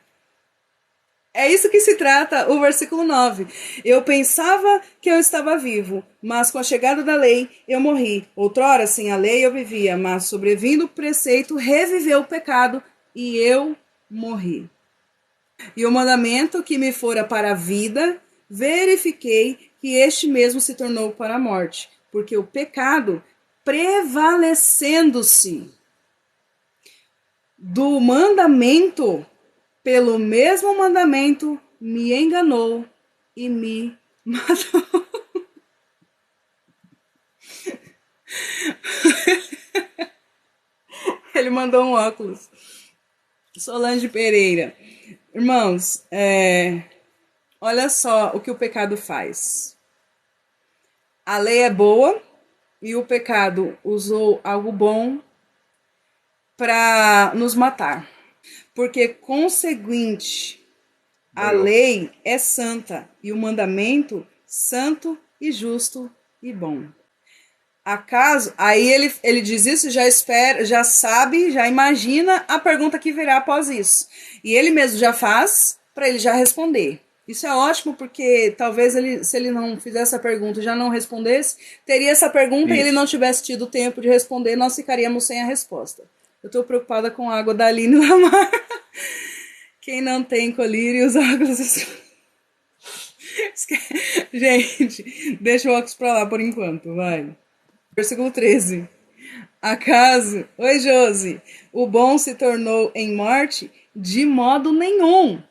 É isso que se trata o versículo 9. Eu pensava que eu estava vivo, mas com a chegada da lei eu morri. Outrora, sem a lei eu vivia, mas sobrevindo o preceito, reviveu o pecado e eu morri. E o mandamento que me fora para a vida, verifiquei que este mesmo se tornou para a morte. porque o pecado, prevalecendo-se do mandamento, pelo mesmo mandamento, me enganou e me matou. Ele mandou um óculos. Solange Pereira. Irmãos, olha só o que o pecado faz. A lei é boa e o pecado usou algo bom para nos matar. Porque, conseguinte, a lei é santa e o mandamento santo e justo e bom. Acaso, aí ele diz isso, já espera, já sabe, já imagina a pergunta que virá após isso. E ele mesmo já faz para ele já responder. Isso é ótimo porque talvez se ele não fizesse a pergunta e já não respondesse, teria essa pergunta e ele não tivesse tido tempo de responder, nós ficaríamos sem a resposta. Eu estou preocupada com a água da Aline Lamar. Quem não tem colírio, os óculos... Gente, deixa o óculos pra lá por enquanto, vai. Versículo 13. Acaso, oi Josi, o bom se tornou em morte? De modo nenhum.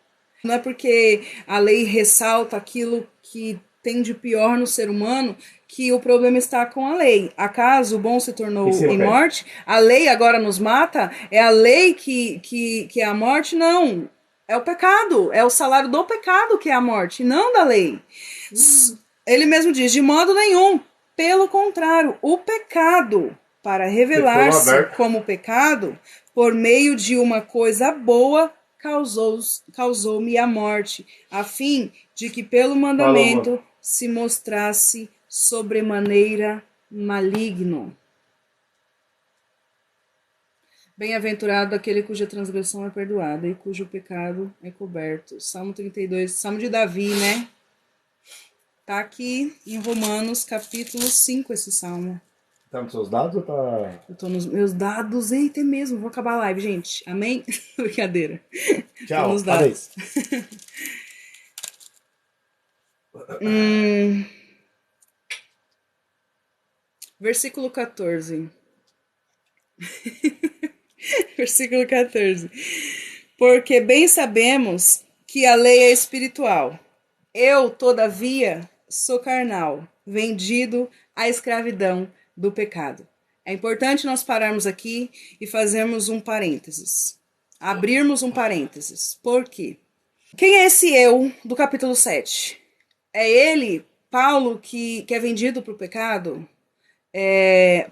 Não é porque a lei ressalta aquilo que tem de pior no ser humano que o problema está com a lei. Acaso o bom se tornou em morte? A lei agora nos mata? É a lei que é a morte? Não. É o pecado. É o salário do pecado que é a morte, não da lei. Ele mesmo diz, de modo nenhum. Pelo contrário, o pecado, para revelar-se como pecado, por meio de uma coisa boa, causou-me a morte, a fim de que pelo mandamento se mostrasse sobremaneira maligno. Bem-aventurado aquele cuja transgressão é perdoada e cujo pecado é coberto. Salmo 32, Salmo de Davi, né? Tá aqui em Romanos, capítulo 5, esse salmo. Tá nos seus dados ou tá... Eu tô nos meus dados. Eita, é mesmo. Vou acabar a live, gente. Amém? Brincadeira. Tchau. Tô nos dados. Versículo 14. Versículo 14. Porque bem sabemos que a lei é espiritual. Eu, todavia, sou carnal, vendido à escravidão do pecado. É importante nós pararmos aqui e fazermos um parênteses. Abrirmos um parênteses. Por quê? Quem é esse eu do capítulo 7? É ele, Paulo, que é vendido para o pecado?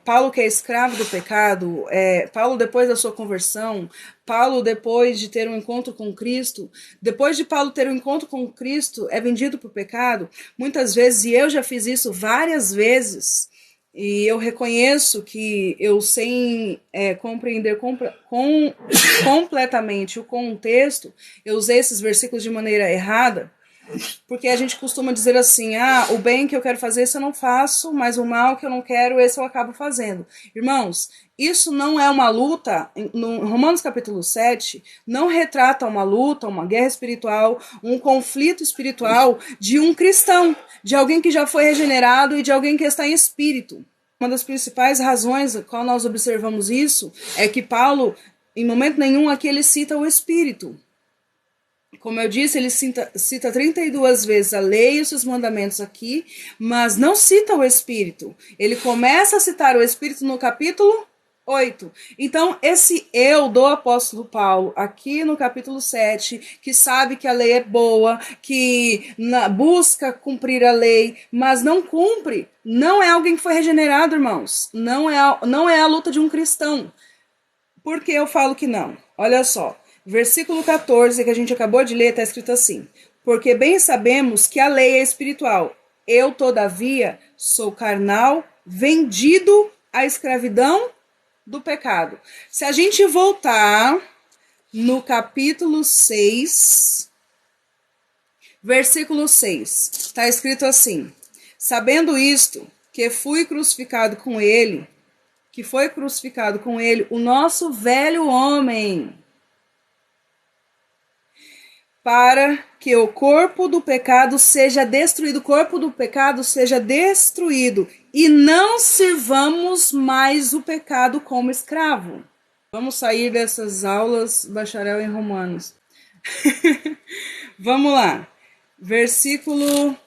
Paulo que é escravo do pecado? Paulo depois da sua conversão? Paulo depois de ter um encontro com Cristo? Depois de Paulo ter um encontro com Cristo, é vendido para o pecado? Muitas vezes, e eu já fiz isso várias vezes, e eu reconheço que eu sem compreender completamente o contexto, eu usei esses versículos de maneira errada, porque a gente costuma dizer assim, o bem que eu quero fazer, esse eu não faço, mas o mal que eu não quero, esse eu acabo fazendo. Irmãos, isso não é uma luta, no Romanos capítulo 7, não retrata uma luta, uma guerra espiritual, um conflito espiritual de um cristão, de alguém que já foi regenerado e de alguém que está em espírito. Uma das principais razões qual nós observamos isso é que Paulo, em momento nenhum aqui ele cita o espírito. Como eu disse, ele cita 32 vezes a lei e os seus mandamentos aqui, mas não cita o Espírito. Ele começa a citar o Espírito no capítulo 8. Então, esse eu do apóstolo Paulo, aqui no capítulo 7, que sabe que a lei é boa, que busca cumprir a lei, mas não cumpre, não é alguém que foi regenerado, irmãos. Não é a luta de um cristão. Por que eu falo que não? Olha só. Versículo 14, que a gente acabou de ler, está escrito assim: porque bem sabemos que a lei é espiritual. Eu, todavia, sou carnal, vendido à escravidão do pecado. Se a gente voltar no capítulo 6, versículo 6, está escrito assim: sabendo isto, que foi crucificado com ele o nosso velho homem, para que o corpo do pecado seja destruído, e não sirvamos mais o pecado como escravo. Vamos sair dessas aulas, bacharel em Romanos. Vamos lá. Versículo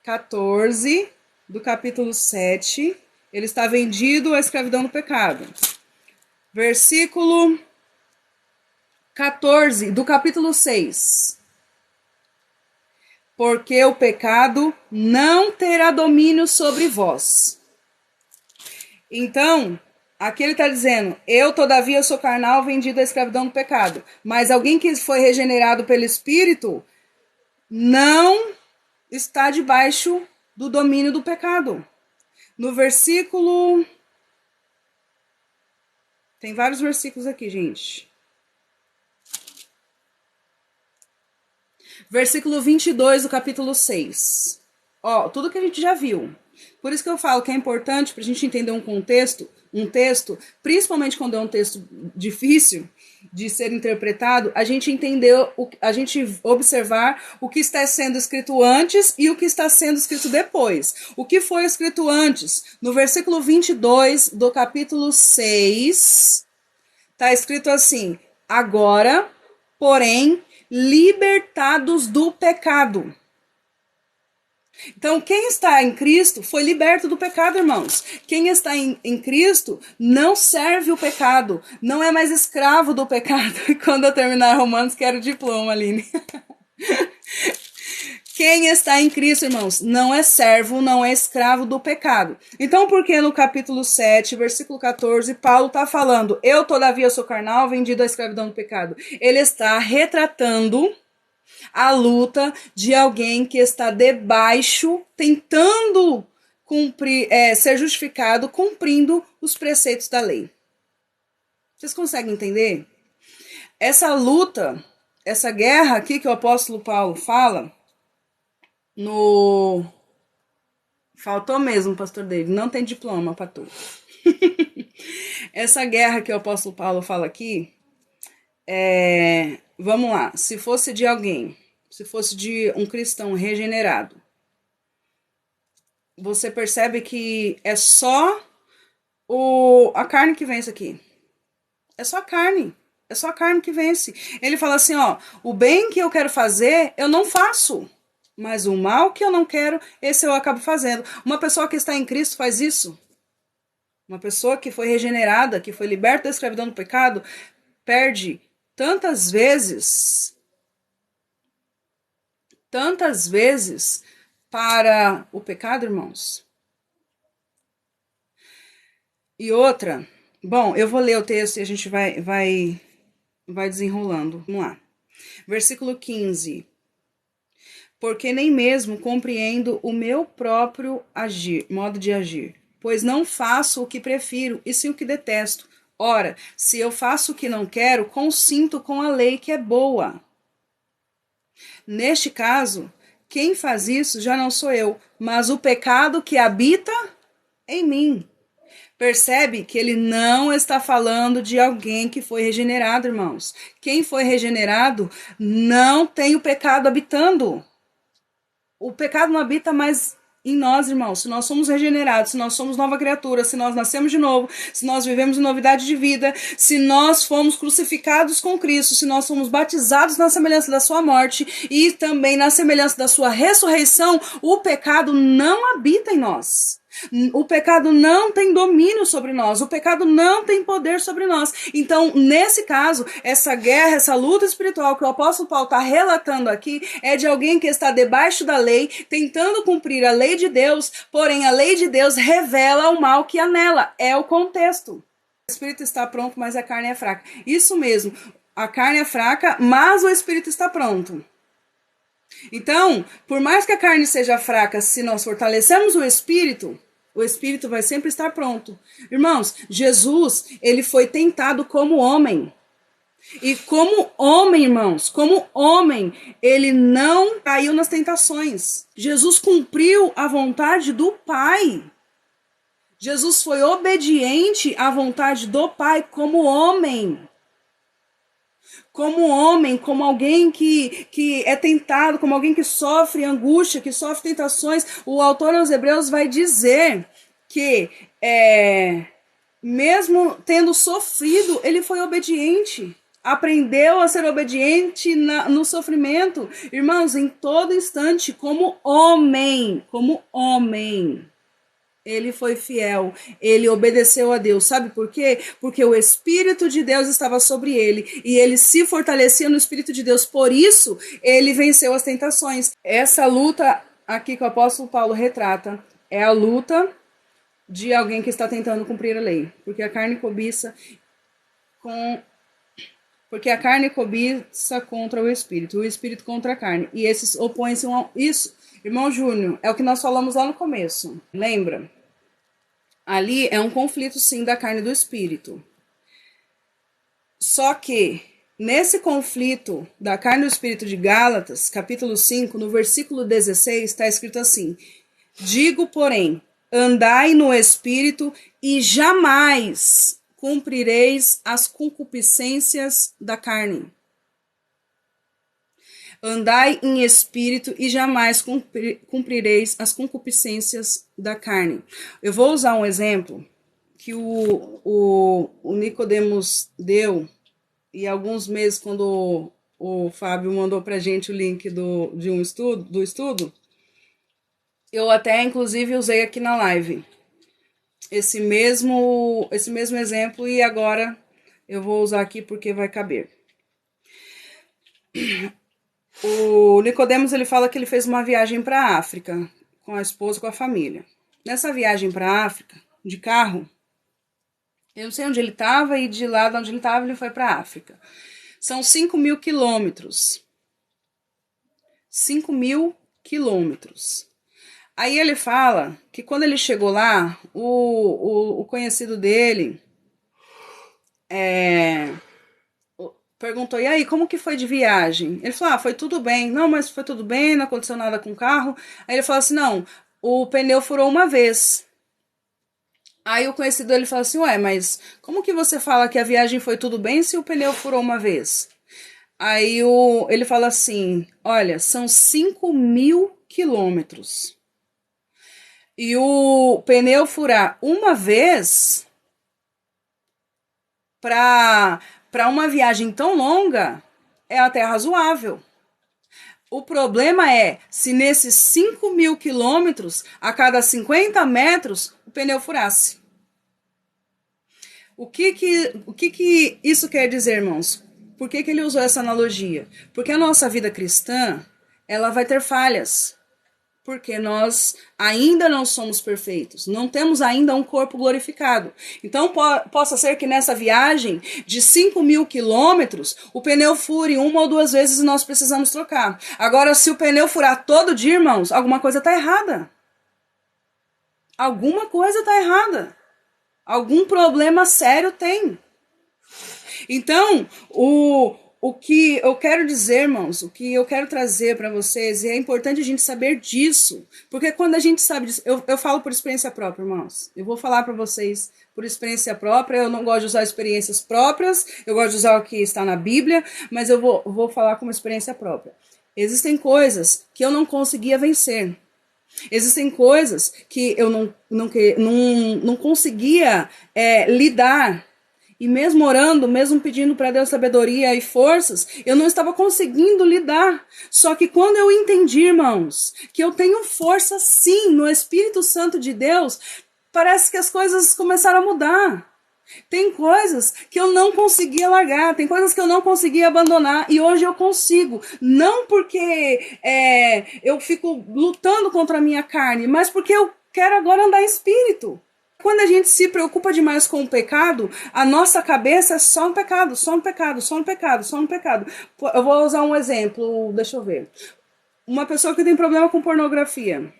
14 do capítulo 7. Ele está vendido à escravidão do pecado. Versículo 14 do capítulo 6. Porque o pecado não terá domínio sobre vós. Então, aqui ele está dizendo, eu todavia sou carnal, vendido à escravidão do pecado. Mas alguém que foi regenerado pelo Espírito não está debaixo do domínio do pecado. No versículo... Tem vários versículos aqui, gente. Versículo 22 do capítulo 6. Ó, tudo que a gente já viu. Por isso que eu falo que é importante para a gente entender um texto, principalmente quando é um texto difícil de ser interpretado, a gente entender, a gente observar o que está sendo escrito antes e o que está sendo escrito depois. O que foi escrito antes? No versículo 22 do capítulo 6, está escrito assim, agora, porém, libertados do pecado. Então, quem está em Cristo foi liberto do pecado, irmãos. Quem está em Cristo não serve o pecado, não é mais escravo do pecado. E quando eu terminar Romanos, quero diploma, Aline. Quem está em Cristo, irmãos, não é servo, não é escravo do pecado. Então, por que no capítulo 7, versículo 14, Paulo está falando, eu todavia sou carnal, vendido à escravidão do pecado? Ele está retratando a luta de alguém que está debaixo, tentando cumprir, ser justificado, cumprindo os preceitos da lei. Vocês conseguem entender? Essa luta, essa guerra aqui que o apóstolo Paulo fala, Faltou mesmo, pastor David, não tem diploma para tu. Essa guerra que o apóstolo Paulo fala aqui, vamos lá, se fosse de alguém, se fosse de um cristão regenerado, você percebe que é só a carne que vence aqui. É só a carne. É só a carne que vence. Ele fala assim, ó, o bem que eu quero fazer, eu não faço. Mas o mal que eu não quero, esse eu acabo fazendo. Uma pessoa que está em Cristo faz isso. Uma pessoa que foi regenerada, que foi liberta da escravidão do pecado, perde tantas vezes para o pecado, irmãos. E outra, bom, eu vou ler o texto e a gente vai desenrolando. Vamos lá. Versículo 15. Porque nem mesmo compreendo o meu próprio modo de agir, pois não faço o que prefiro, e sim o que detesto. Ora, se eu faço o que não quero, consinto com a lei que é boa. Neste caso, quem faz isso já não sou eu, mas o pecado que habita em mim. Percebe que ele não está falando de alguém que foi regenerado, irmãos. Quem foi regenerado não tem o pecado habitando. O pecado não habita mais em nós, irmãos. Se nós somos regenerados, se nós somos nova criatura, se nós nascemos de novo, se nós vivemos em novidade de vida, se nós fomos crucificados com Cristo, se nós fomos batizados na semelhança da sua morte e também na semelhança da sua ressurreição, o pecado não habita em nós. O pecado não tem domínio sobre nós, o pecado não tem poder sobre nós. Então, nesse caso, essa guerra, essa luta espiritual que o apóstolo Paulo está relatando aqui é de alguém que está debaixo da lei, tentando cumprir a lei de Deus, porém a lei de Deus revela o mal que há nela. É o contexto. O espírito está pronto, mas a carne é fraca. Isso mesmo, a carne é fraca, mas o espírito está pronto. Então, por mais que a carne seja fraca, se nós fortalecemos o espírito vai sempre estar pronto. Irmãos, Jesus, ele foi tentado como homem. E como homem, irmãos, como homem, ele não caiu nas tentações. Jesus cumpriu a vontade do Pai. Jesus foi obediente à vontade do Pai como homem. como homem, como alguém que é tentado, como alguém que sofre angústia, que sofre tentações, o autor aos Hebreus vai dizer que, mesmo tendo sofrido, ele foi obediente. Aprendeu a ser obediente no sofrimento. Irmãos, em todo instante, como homem, ele foi fiel, ele obedeceu a Deus. Sabe por quê? Porque o Espírito de Deus estava sobre ele e ele se fortalecia no Espírito de Deus. Por isso, ele venceu as tentações. Essa luta aqui que o apóstolo Paulo retrata é a luta de alguém que está tentando cumprir a lei. Porque a carne cobiça contra o Espírito contra a carne. E esses opõem-se a isso. Irmão Júnior, é o que nós falamos lá no começo. Lembra? Ali é um conflito, sim, da carne e do Espírito. Só que, nesse conflito da carne e do Espírito de Gálatas, capítulo 5, no versículo 16, está escrito assim: digo, porém, andai no Espírito e jamais cumprireis as concupiscências da carne. Andai em espírito e jamais cumprireis as concupiscências da carne. Eu vou usar um exemplo que o Nicodemos deu, e alguns meses, quando o Fábio mandou pra gente o link do estudo, eu até inclusive usei aqui na live esse mesmo exemplo, e agora eu vou usar aqui porque vai caber. O Nicodemos, ele fala que ele fez uma viagem para a África com a esposa, com a família. Nessa viagem para a África, de carro, eu não sei onde ele estava, e de lá de onde ele estava, ele foi para a África. São 5.000 quilômetros. 5.000 quilômetros. Aí ele fala que quando ele chegou lá, o conhecido dele perguntou: e aí, como que foi de viagem? Ele falou: foi tudo bem. Não, mas foi tudo bem, não aconteceu nada com o carro. Aí ele falou assim: não, o pneu furou uma vez. Aí o conhecido dele falou assim: ué, mas como que você fala que a viagem foi tudo bem se o pneu furou uma vez? Aí ele fala assim: olha, são 5.000 quilômetros. E o pneu furar uma vez para uma viagem tão longa é até razoável. O problema é se nesses 5.000 quilômetros, a cada 50 metros, o pneu furasse. O que isso quer dizer, irmãos? Por que ele usou essa analogia? Porque a nossa vida cristã, ela vai ter falhas. Porque nós ainda não somos perfeitos, não temos ainda um corpo glorificado. Então, possa ser que nessa viagem de 5.000 quilômetros, o pneu fure uma ou duas vezes e nós precisamos trocar. Agora, se o pneu furar todo dia, irmãos, alguma coisa está errada. Alguma coisa está errada. Algum problema sério tem. Então, o que eu quero dizer, irmãos, o que eu quero trazer para vocês, e é importante a gente saber disso, porque quando a gente sabe disso, eu falo por experiência própria, irmãos, eu vou falar para vocês por experiência própria, eu não gosto de usar experiências próprias, eu gosto de usar o que está na Bíblia, mas eu vou falar como experiência própria. Existem coisas que eu não conseguia vencer, existem coisas que eu não conseguia lidar. E mesmo orando, mesmo pedindo para Deus sabedoria e forças, eu não estava conseguindo lidar. Só que quando eu entendi, irmãos, que eu tenho força sim no Espírito Santo de Deus, parece que as coisas começaram a mudar. Tem coisas que eu não conseguia largar, tem coisas que eu não conseguia abandonar, e hoje eu consigo. Não porque eu fico lutando contra a minha carne, mas porque eu quero agora andar em espírito. Quando a gente se preocupa demais com o pecado, a nossa cabeça é só no pecado, só no pecado, só no pecado, só no pecado. Eu vou usar um exemplo, deixa eu ver. Uma pessoa que tem problema com pornografia.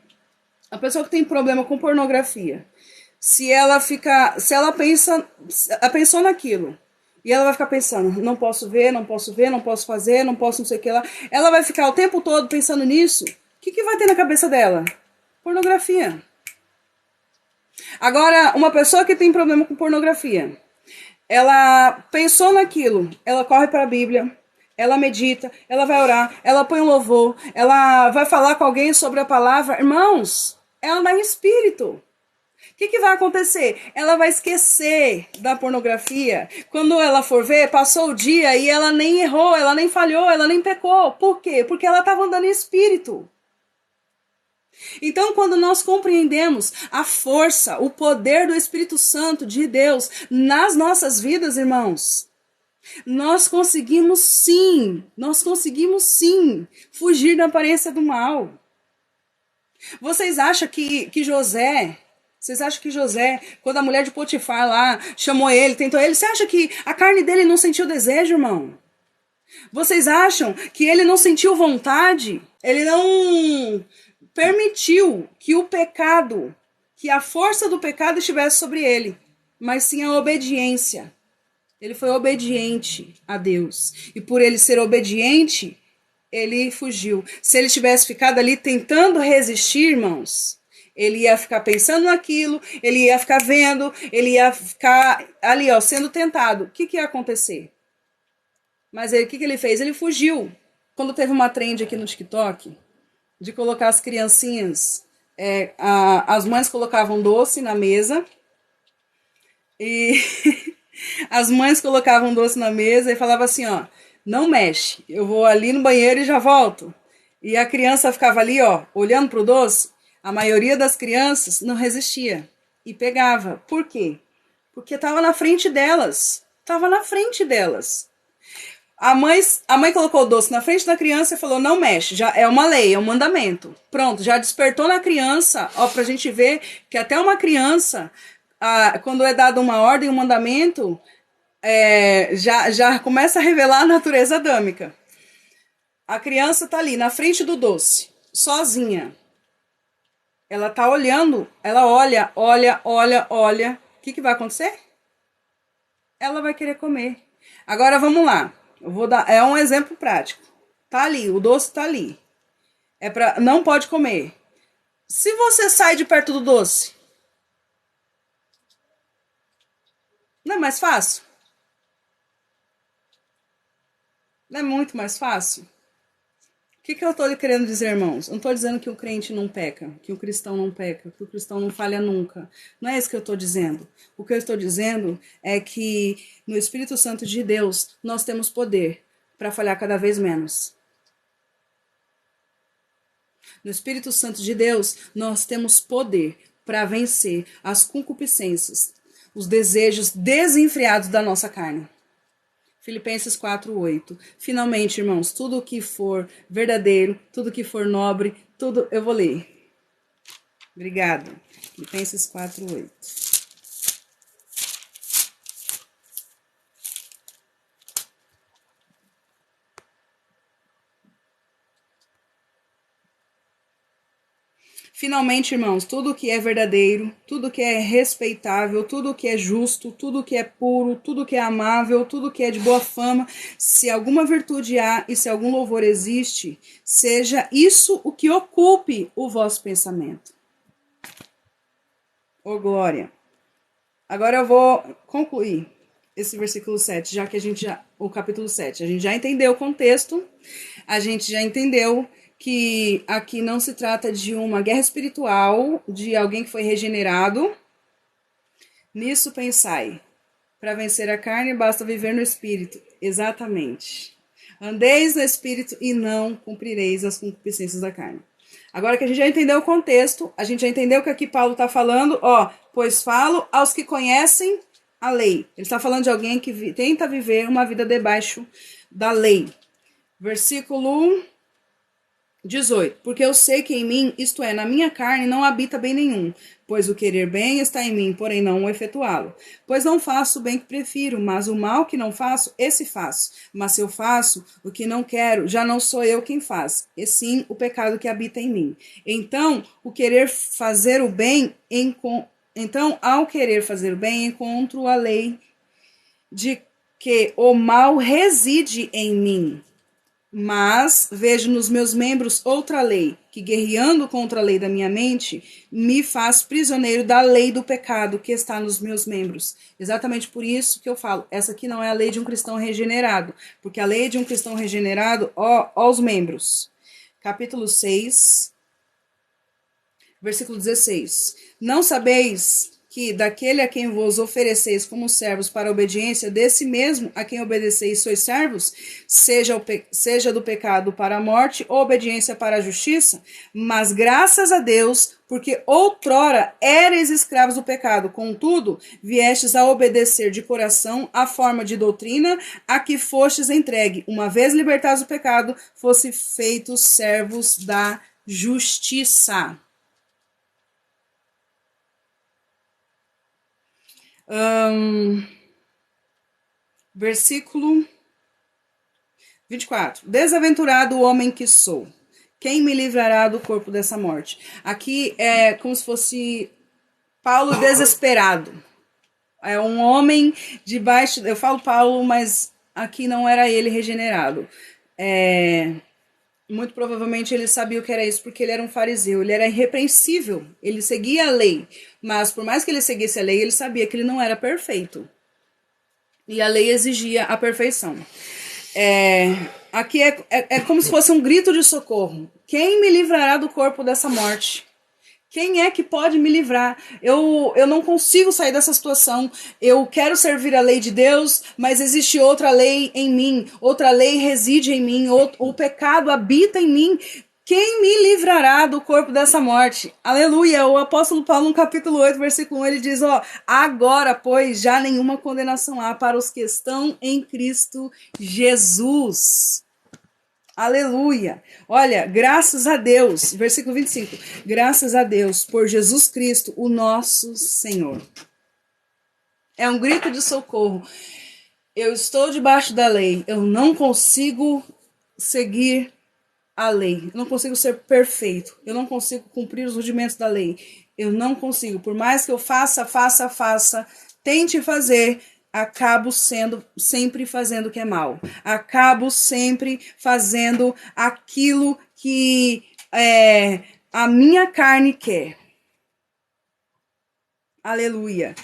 A pessoa que tem problema com pornografia, se ela pensou naquilo, e ela vai ficar pensando: não posso ver, não posso ver, não posso fazer, não posso não sei o que lá. Ela vai ficar o tempo todo pensando nisso. O que vai ter na cabeça dela? Pornografia. Agora, uma pessoa que tem problema com pornografia, ela pensou naquilo, ela corre para a Bíblia, ela medita, ela vai orar, ela põe um louvor, ela vai falar com alguém sobre a palavra. Irmãos, ela vai em espírito. O que vai acontecer? Ela vai esquecer da pornografia. Quando ela for ver, passou o dia e ela nem errou, ela nem falhou, ela nem pecou. Por quê? Porque ela estava andando em espírito. Então, quando nós compreendemos a força, o poder do Espírito Santo de Deus nas nossas vidas, irmãos, nós conseguimos sim fugir da aparência do mal. Vocês acham que José, quando a mulher de Potifar lá chamou ele, tentou ele, você acha que a carne dele não sentiu desejo, irmão? Vocês acham que ele não sentiu vontade? Ele não permitiu que o pecado, que a força do pecado estivesse sobre ele, mas sim a obediência. Ele foi obediente a Deus. E por ele ser obediente, ele fugiu. Se ele tivesse ficado ali tentando resistir, irmãos, ele ia ficar pensando naquilo, ele ia ficar vendo, ele ia ficar ali, ó, sendo tentado. O que ia acontecer? Mas o que ele fez? Ele fugiu. Quando teve uma trend aqui no TikTok, de colocar as criancinhas, as mães colocavam doce na mesa, e as mães colocavam doce na mesa e falavam assim, ó, não mexe, eu vou ali no banheiro e já volto. E a criança ficava ali, ó, olhando pro doce. A maioria das crianças não resistia e pegava. Por quê? Porque estava na frente delas. A mãe colocou o doce na frente da criança e falou, não mexe, já é uma lei, é um mandamento. Pronto, já despertou na criança, ó, pra gente ver que até uma criança, quando é dada uma ordem, um mandamento, já começa a revelar a natureza adâmica. A criança tá ali na frente do doce, sozinha. Ela tá olhando, ela olha. O que vai acontecer? Ela vai querer comer. Agora vamos lá. Eu vou dar, um exemplo prático. Tá ali, o doce tá ali. Não pode comer. Se você sai de perto do doce, não é mais fácil? Não é muito mais fácil? O que eu estou querendo dizer, irmãos? Eu não estou dizendo que o crente não peca, que o cristão não peca, que o cristão não falha nunca. Não é isso que eu estou dizendo. O que eu estou dizendo é que no Espírito Santo de Deus nós temos poder para falhar cada vez menos. No Espírito Santo de Deus nós temos poder para vencer as concupiscências, os desejos desenfreados da nossa carne. Filipenses 4:8. Finalmente, irmãos, tudo o que for verdadeiro, tudo o que for nobre, tudo... Eu vou ler. Obrigada. Filipenses 4:8. Finalmente, irmãos, tudo que é verdadeiro, tudo que é respeitável, tudo que é justo, tudo que é puro, tudo que é amável, tudo que é de boa fama, se alguma virtude há e se algum louvor existe, seja isso o que ocupe o vosso pensamento. Ô glória! Agora eu vou concluir esse versículo 7, já que o capítulo 7, a gente já entendeu o contexto, a gente já entendeu que aqui não se trata de uma guerra espiritual, de alguém que foi regenerado. Nisso pensai. Para vencer a carne, basta viver no Espírito. Exatamente. Andeis no Espírito e não cumprireis as concupiscências da carne. Agora que a gente já entendeu o contexto, a gente já entendeu que aqui Paulo está falando, ó, pois falo aos que conhecem a lei. Ele está falando de alguém que tenta viver uma vida debaixo da lei. Versículo 18. Porque eu sei que em mim, isto é, na minha carne, não habita bem nenhum, pois o querer bem está em mim, porém não o efetuá-lo. Pois não faço o bem que prefiro, mas o mal que não faço, esse faço. Mas se eu faço o que não quero, já não sou eu quem faz, e sim o pecado que habita em mim. Então, ao querer fazer o bem, encontro a lei de que o mal reside em mim. Mas vejo nos meus membros outra lei, que guerreando contra a lei da minha mente, me faz prisioneiro da lei do pecado que está nos meus membros. Exatamente por isso que eu falo, essa aqui não é a lei de um cristão regenerado, porque a lei de um cristão regenerado, ó os membros. Capítulo 6, versículo 16. Não sabeis que daquele a quem vos ofereceis como servos para a obediência, desse mesmo a quem obedeceis sois servos, seja do pecado para a morte ou obediência para a justiça? Mas graças a Deus, porque outrora éreis escravos do pecado, contudo, viestes a obedecer de coração a forma de doutrina a que fostes entregue, uma vez libertados do pecado, fosse feitos servos da justiça. Versículo 24. Desaventurado o homem que sou, quem me livrará do corpo dessa morte? Aqui é como se fosse Paulo desesperado. É um homem debaixo. Eu falo Paulo, mas aqui não era ele regenerado. Muito provavelmente ele sabia o que era isso, porque ele era um fariseu, ele era irrepreensível, ele seguia a lei, mas por mais que ele seguisse a lei, ele sabia que ele não era perfeito. E a lei exigia a perfeição. Aqui é como se fosse um grito de socorro. Quem me livrará do corpo dessa morte? Quem é que pode me livrar? Eu não consigo sair dessa situação. Eu quero servir a lei de Deus, mas existe outra lei em mim. Outra lei reside em mim. O pecado habita em mim. Quem me livrará do corpo dessa morte? Aleluia! O apóstolo Paulo, no capítulo 8, versículo 1, ele diz, agora, pois, já nenhuma condenação há para os que estão em Cristo Jesus. Aleluia. Olha, graças a Deus, versículo 25. Graças a Deus por Jesus Cristo, o nosso Senhor. É um grito de socorro. Eu estou debaixo da lei. Eu não consigo seguir a lei. Eu não consigo ser perfeito. Eu não consigo cumprir os rudimentos da lei. Eu não consigo. Por mais que eu faça, tente fazer, acabo sempre fazendo o que é mal. Acabo sempre fazendo aquilo que a minha carne quer. Aleluia.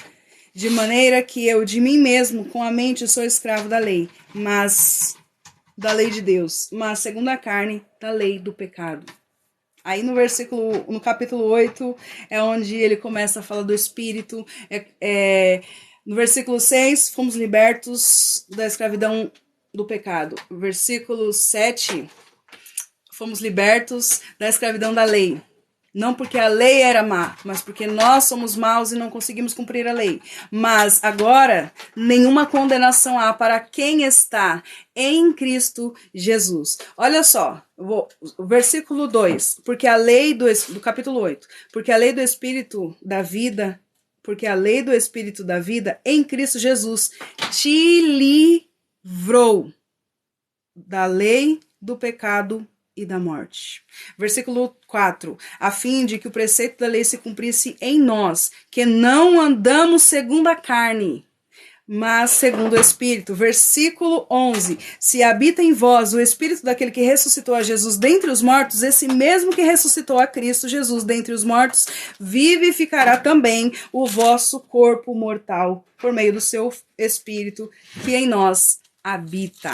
De maneira que eu, de mim mesmo, com a mente, sou escravo da lei, mas da lei de Deus, mas segundo a carne, da lei do pecado. Aí no capítulo 8, é onde ele começa a falar do Espírito. No versículo 6, fomos libertos da escravidão do pecado. Versículo 7, fomos libertos da escravidão da lei. Não porque a lei era má, mas porque nós somos maus e não conseguimos cumprir a lei. Mas agora, nenhuma condenação há para quem está em Cristo Jesus. Olha só, o versículo 2. Porque a lei do capítulo 8. Porque a lei do Espírito da vida, em Cristo Jesus te livrou da lei do pecado e da morte. Versículo 4. A fim de que o preceito da lei se cumprisse em nós, que não andamos segundo a carne, mas segundo o Espírito. Versículo 11. Se habita em vós o Espírito daquele que ressuscitou a Jesus dentre os mortos, esse mesmo que ressuscitou a Cristo Jesus dentre os mortos, vivificará também o vosso corpo mortal, por meio do seu Espírito, que em nós habita.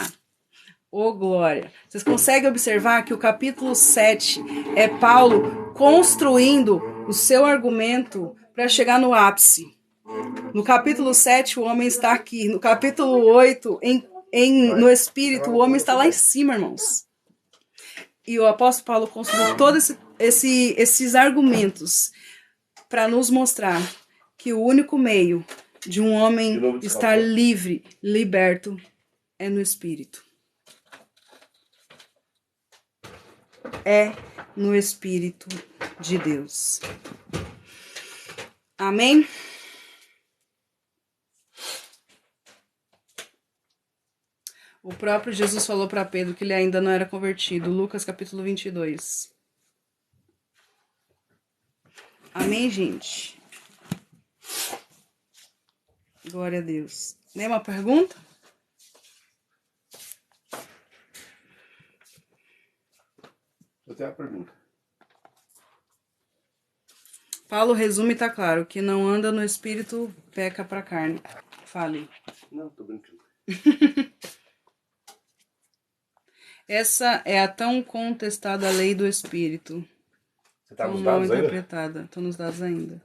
Ô, glória! Vocês conseguem observar que o capítulo 7 é Paulo construindo o seu argumento para chegar no ápice. No capítulo 7, o homem está aqui. No capítulo 8, no Espírito, o homem está lá em cima, irmãos. E o apóstolo Paulo construiu todos esses argumentos para nos mostrar que o único meio de um homem estar livre, liberto, é no Espírito. É no Espírito de Deus. Amém? O próprio Jesus falou para Pedro que ele ainda não era convertido. Lucas capítulo 22. Amém, gente? Glória a Deus. Nenhuma pergunta? Eu tenho uma pergunta. Paulo resume e tá claro. Que não anda no espírito, peca pra carne. Fale. Não, tô brincando. Essa é a tão contestada lei do espírito. Você tá Tão nos mal dados ainda? interpretada. Estão nos dados ainda.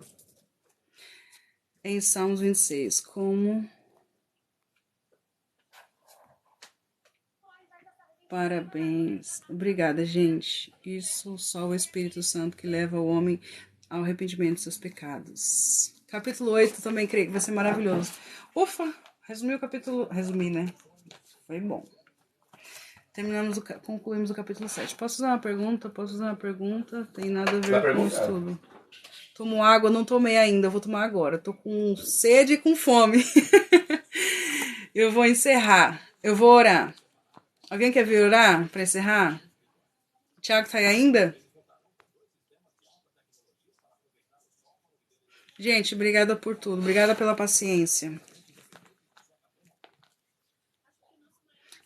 Em Salmos 26. Como... Parabéns. Obrigada, gente. Isso só o Espírito Santo que leva o homem ao arrependimento dos seus pecados. Capítulo 8 também creio que vai ser maravilhoso. Ufa! Resumi o capítulo... Resumi, né? Foi bom. Concluímos o capítulo 7. Posso fazer uma pergunta? Tem nada a ver com isso tudo. Tomo água, não tomei ainda. Vou tomar agora. Tô com sede e com fome. Eu vou encerrar. Eu vou orar. Alguém quer vir orar para encerrar? O Thiago tá aí ainda? Gente, obrigada por tudo. Obrigada pela paciência.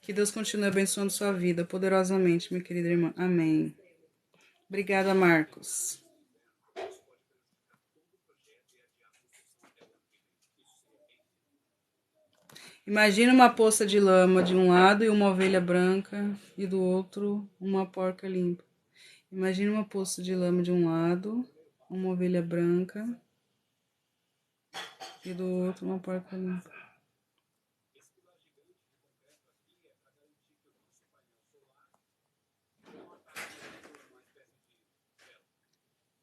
Que Deus continue abençoando sua vida poderosamente, minha querida irmã. Amém. Obrigada, Marcos. Imagina uma poça de lama de um lado e uma ovelha branca e do outro uma porca limpa. Imagina uma poça de lama de um lado, uma ovelha branca e do outro uma porca limpa.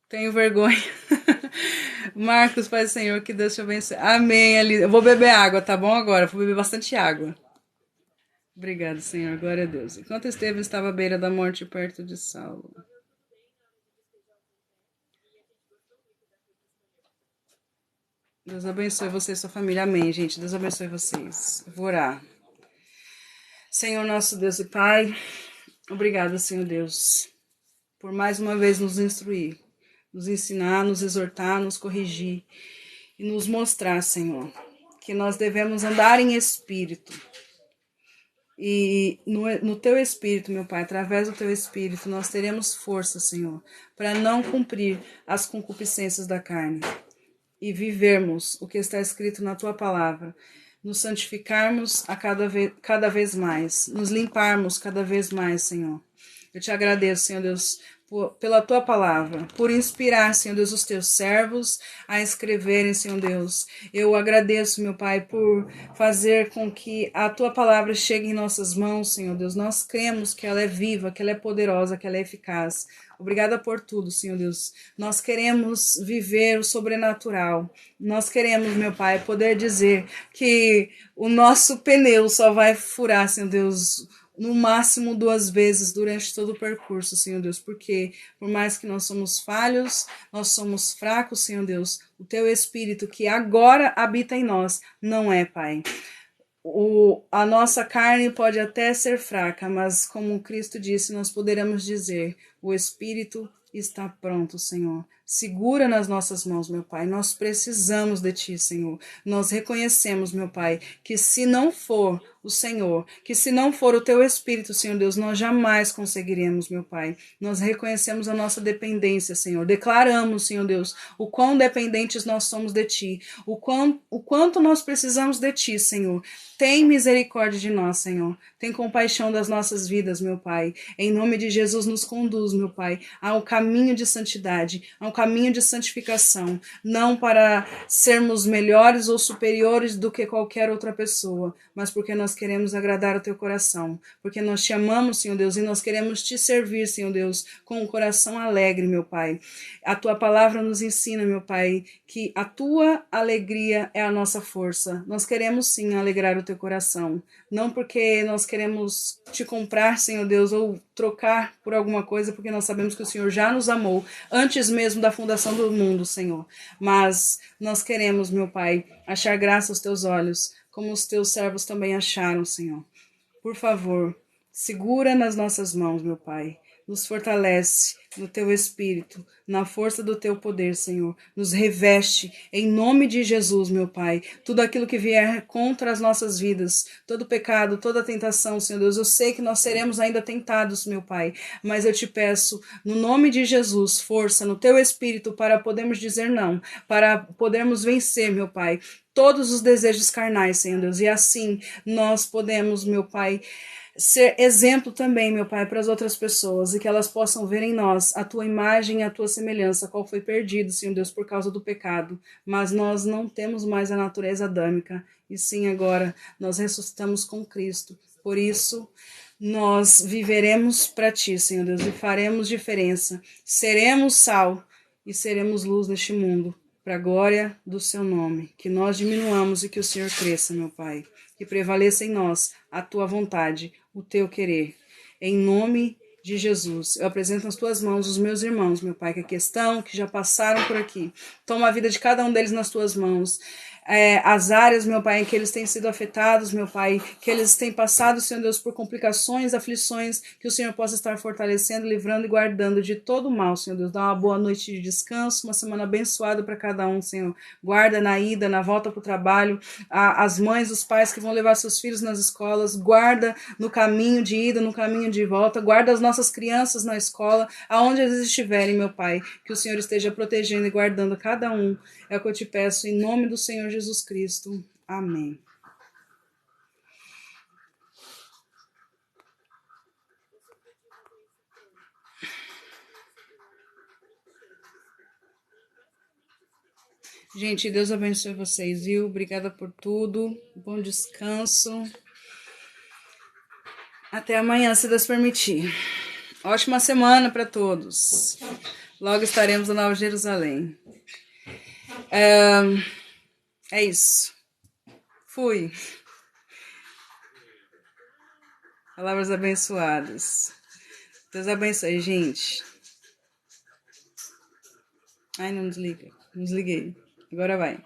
Tenho vergonha. Marcos, Pai do Senhor, que Deus te abençoe. Amém, Elisa. Eu vou beber água, tá bom agora? Vou beber bastante água. Obrigado, Senhor. Glória a Deus. Enquanto Estevão estava à beira da morte perto de Saulo. Deus abençoe você e sua família. Amém, gente. Deus abençoe vocês. Eu vou orar. Senhor, nosso Deus e Pai, obrigado, Senhor Deus, por mais uma vez nos instruir, nos ensinar, nos exortar, nos corrigir e nos mostrar, Senhor, que nós devemos andar em espírito. E no teu espírito, meu Pai, através do teu espírito, nós teremos força, Senhor, para não cumprir as concupiscências da carne e vivermos o que está escrito na tua palavra, nos santificarmos a cada vez mais, nos limparmos cada vez mais, Senhor. Eu te agradeço, Senhor Deus, pela tua palavra, por inspirar, Senhor Deus, os teus servos a escreverem, Senhor Deus. Eu agradeço, meu Pai, por fazer com que a tua palavra chegue em nossas mãos, Senhor Deus. Nós cremos que ela é viva, que ela é poderosa, que ela é eficaz. Obrigada por tudo, Senhor Deus. Nós queremos viver o sobrenatural. Nós queremos, meu Pai, poder dizer que o nosso pneu só vai furar, Senhor Deus, no máximo 2 vezes durante todo o percurso, Senhor Deus, porque por mais que nós somos falhos, nós somos fracos, Senhor Deus, o teu Espírito que agora habita em nós não é, Pai. A nossa carne pode até ser fraca, mas como Cristo disse, nós poderemos dizer, o Espírito está pronto, Senhor. Segura nas nossas mãos, meu Pai. Nós precisamos de Ti, Senhor. Nós reconhecemos, meu Pai, que se não for o Senhor, que se não for o Teu Espírito, Senhor Deus, nós jamais conseguiremos, meu Pai. Nós reconhecemos a nossa dependência, Senhor. Declaramos, Senhor Deus, o quão dependentes nós somos de Ti, o quanto nós precisamos de Ti, Senhor. Tem misericórdia de nós, Senhor. Tem compaixão das nossas vidas, meu Pai. Em nome de Jesus, nos conduz, meu Pai, ao caminho de santidade, ao caminho de santificação, não para sermos melhores ou superiores do que qualquer outra pessoa, mas porque nós queremos agradar o Teu coração, porque nós te amamos, Senhor Deus, e nós queremos Te servir, Senhor Deus, com um coração alegre, meu Pai. A Tua palavra nos ensina, meu Pai, que a Tua alegria é a nossa força. Nós queremos sim alegrar o Teu coração, não porque nós queremos Te comprar, Senhor Deus, ou trocar por alguma coisa, porque nós sabemos que o Senhor já nos amou antes mesmo da fundação do mundo, Senhor. Mas nós queremos, meu Pai, achar graça aos Teus olhos, como os Teus servos também acharam, Senhor. Por favor, segura nas nossas mãos, meu Pai. nos fortalece no teu espírito, na força do teu poder, Senhor. Nos reveste em nome de Jesus, meu Pai. Tudo aquilo que vier contra as nossas vidas, todo pecado, toda tentação, Senhor Deus. Eu sei que nós seremos ainda tentados, meu Pai, mas eu te peço, no nome de Jesus, força no teu espírito para podermos dizer não, para podermos vencer, meu Pai, todos os desejos carnais, Senhor Deus. E assim nós podemos, meu Pai, ser exemplo também, meu Pai, para as outras pessoas e que elas possam ver em nós a tua imagem e a tua semelhança, qual foi perdido, Senhor Deus, por causa do pecado. Mas nós não temos mais a natureza adâmica e sim agora nós ressuscitamos com Cristo. Por isso, nós viveremos para ti, Senhor Deus, e faremos diferença. Seremos sal e seremos luz neste mundo, para a glória do seu nome. Que nós diminuamos e que o Senhor cresça, meu Pai. Que prevaleça em nós a tua vontade, o teu querer. Em nome de Jesus, eu apresento nas tuas mãos os meus irmãos, meu Pai, que aqui estão, que já passaram por aqui. Toma a vida de cada um deles nas tuas mãos. As áreas, meu Pai, em que eles têm sido afetados, meu Pai, que eles têm passado, Senhor Deus, por complicações, aflições, que o Senhor possa estar fortalecendo, livrando e guardando de todo o mal, Senhor Deus. Dá uma boa noite de descanso, uma semana abençoada para cada um, Senhor. Guarda na ida, na volta para o trabalho, as mães, os pais que vão levar seus filhos nas escolas, guarda no caminho de ida, no caminho de volta, guarda as nossas crianças na escola, aonde eles estiverem, meu Pai, que o Senhor esteja protegendo e guardando cada um. É o que eu te peço em nome do Senhor Jesus Cristo. Amém. Gente, Deus abençoe vocês, viu? Obrigada por tudo. Bom descanso. Até amanhã, se Deus permitir. Ótima semana para todos. Logo estaremos na Nova Jerusalém. É isso. Fui. Palavras abençoadas. Deus abençoe, gente. Ai, não desliga. Não desliguei. Agora vai.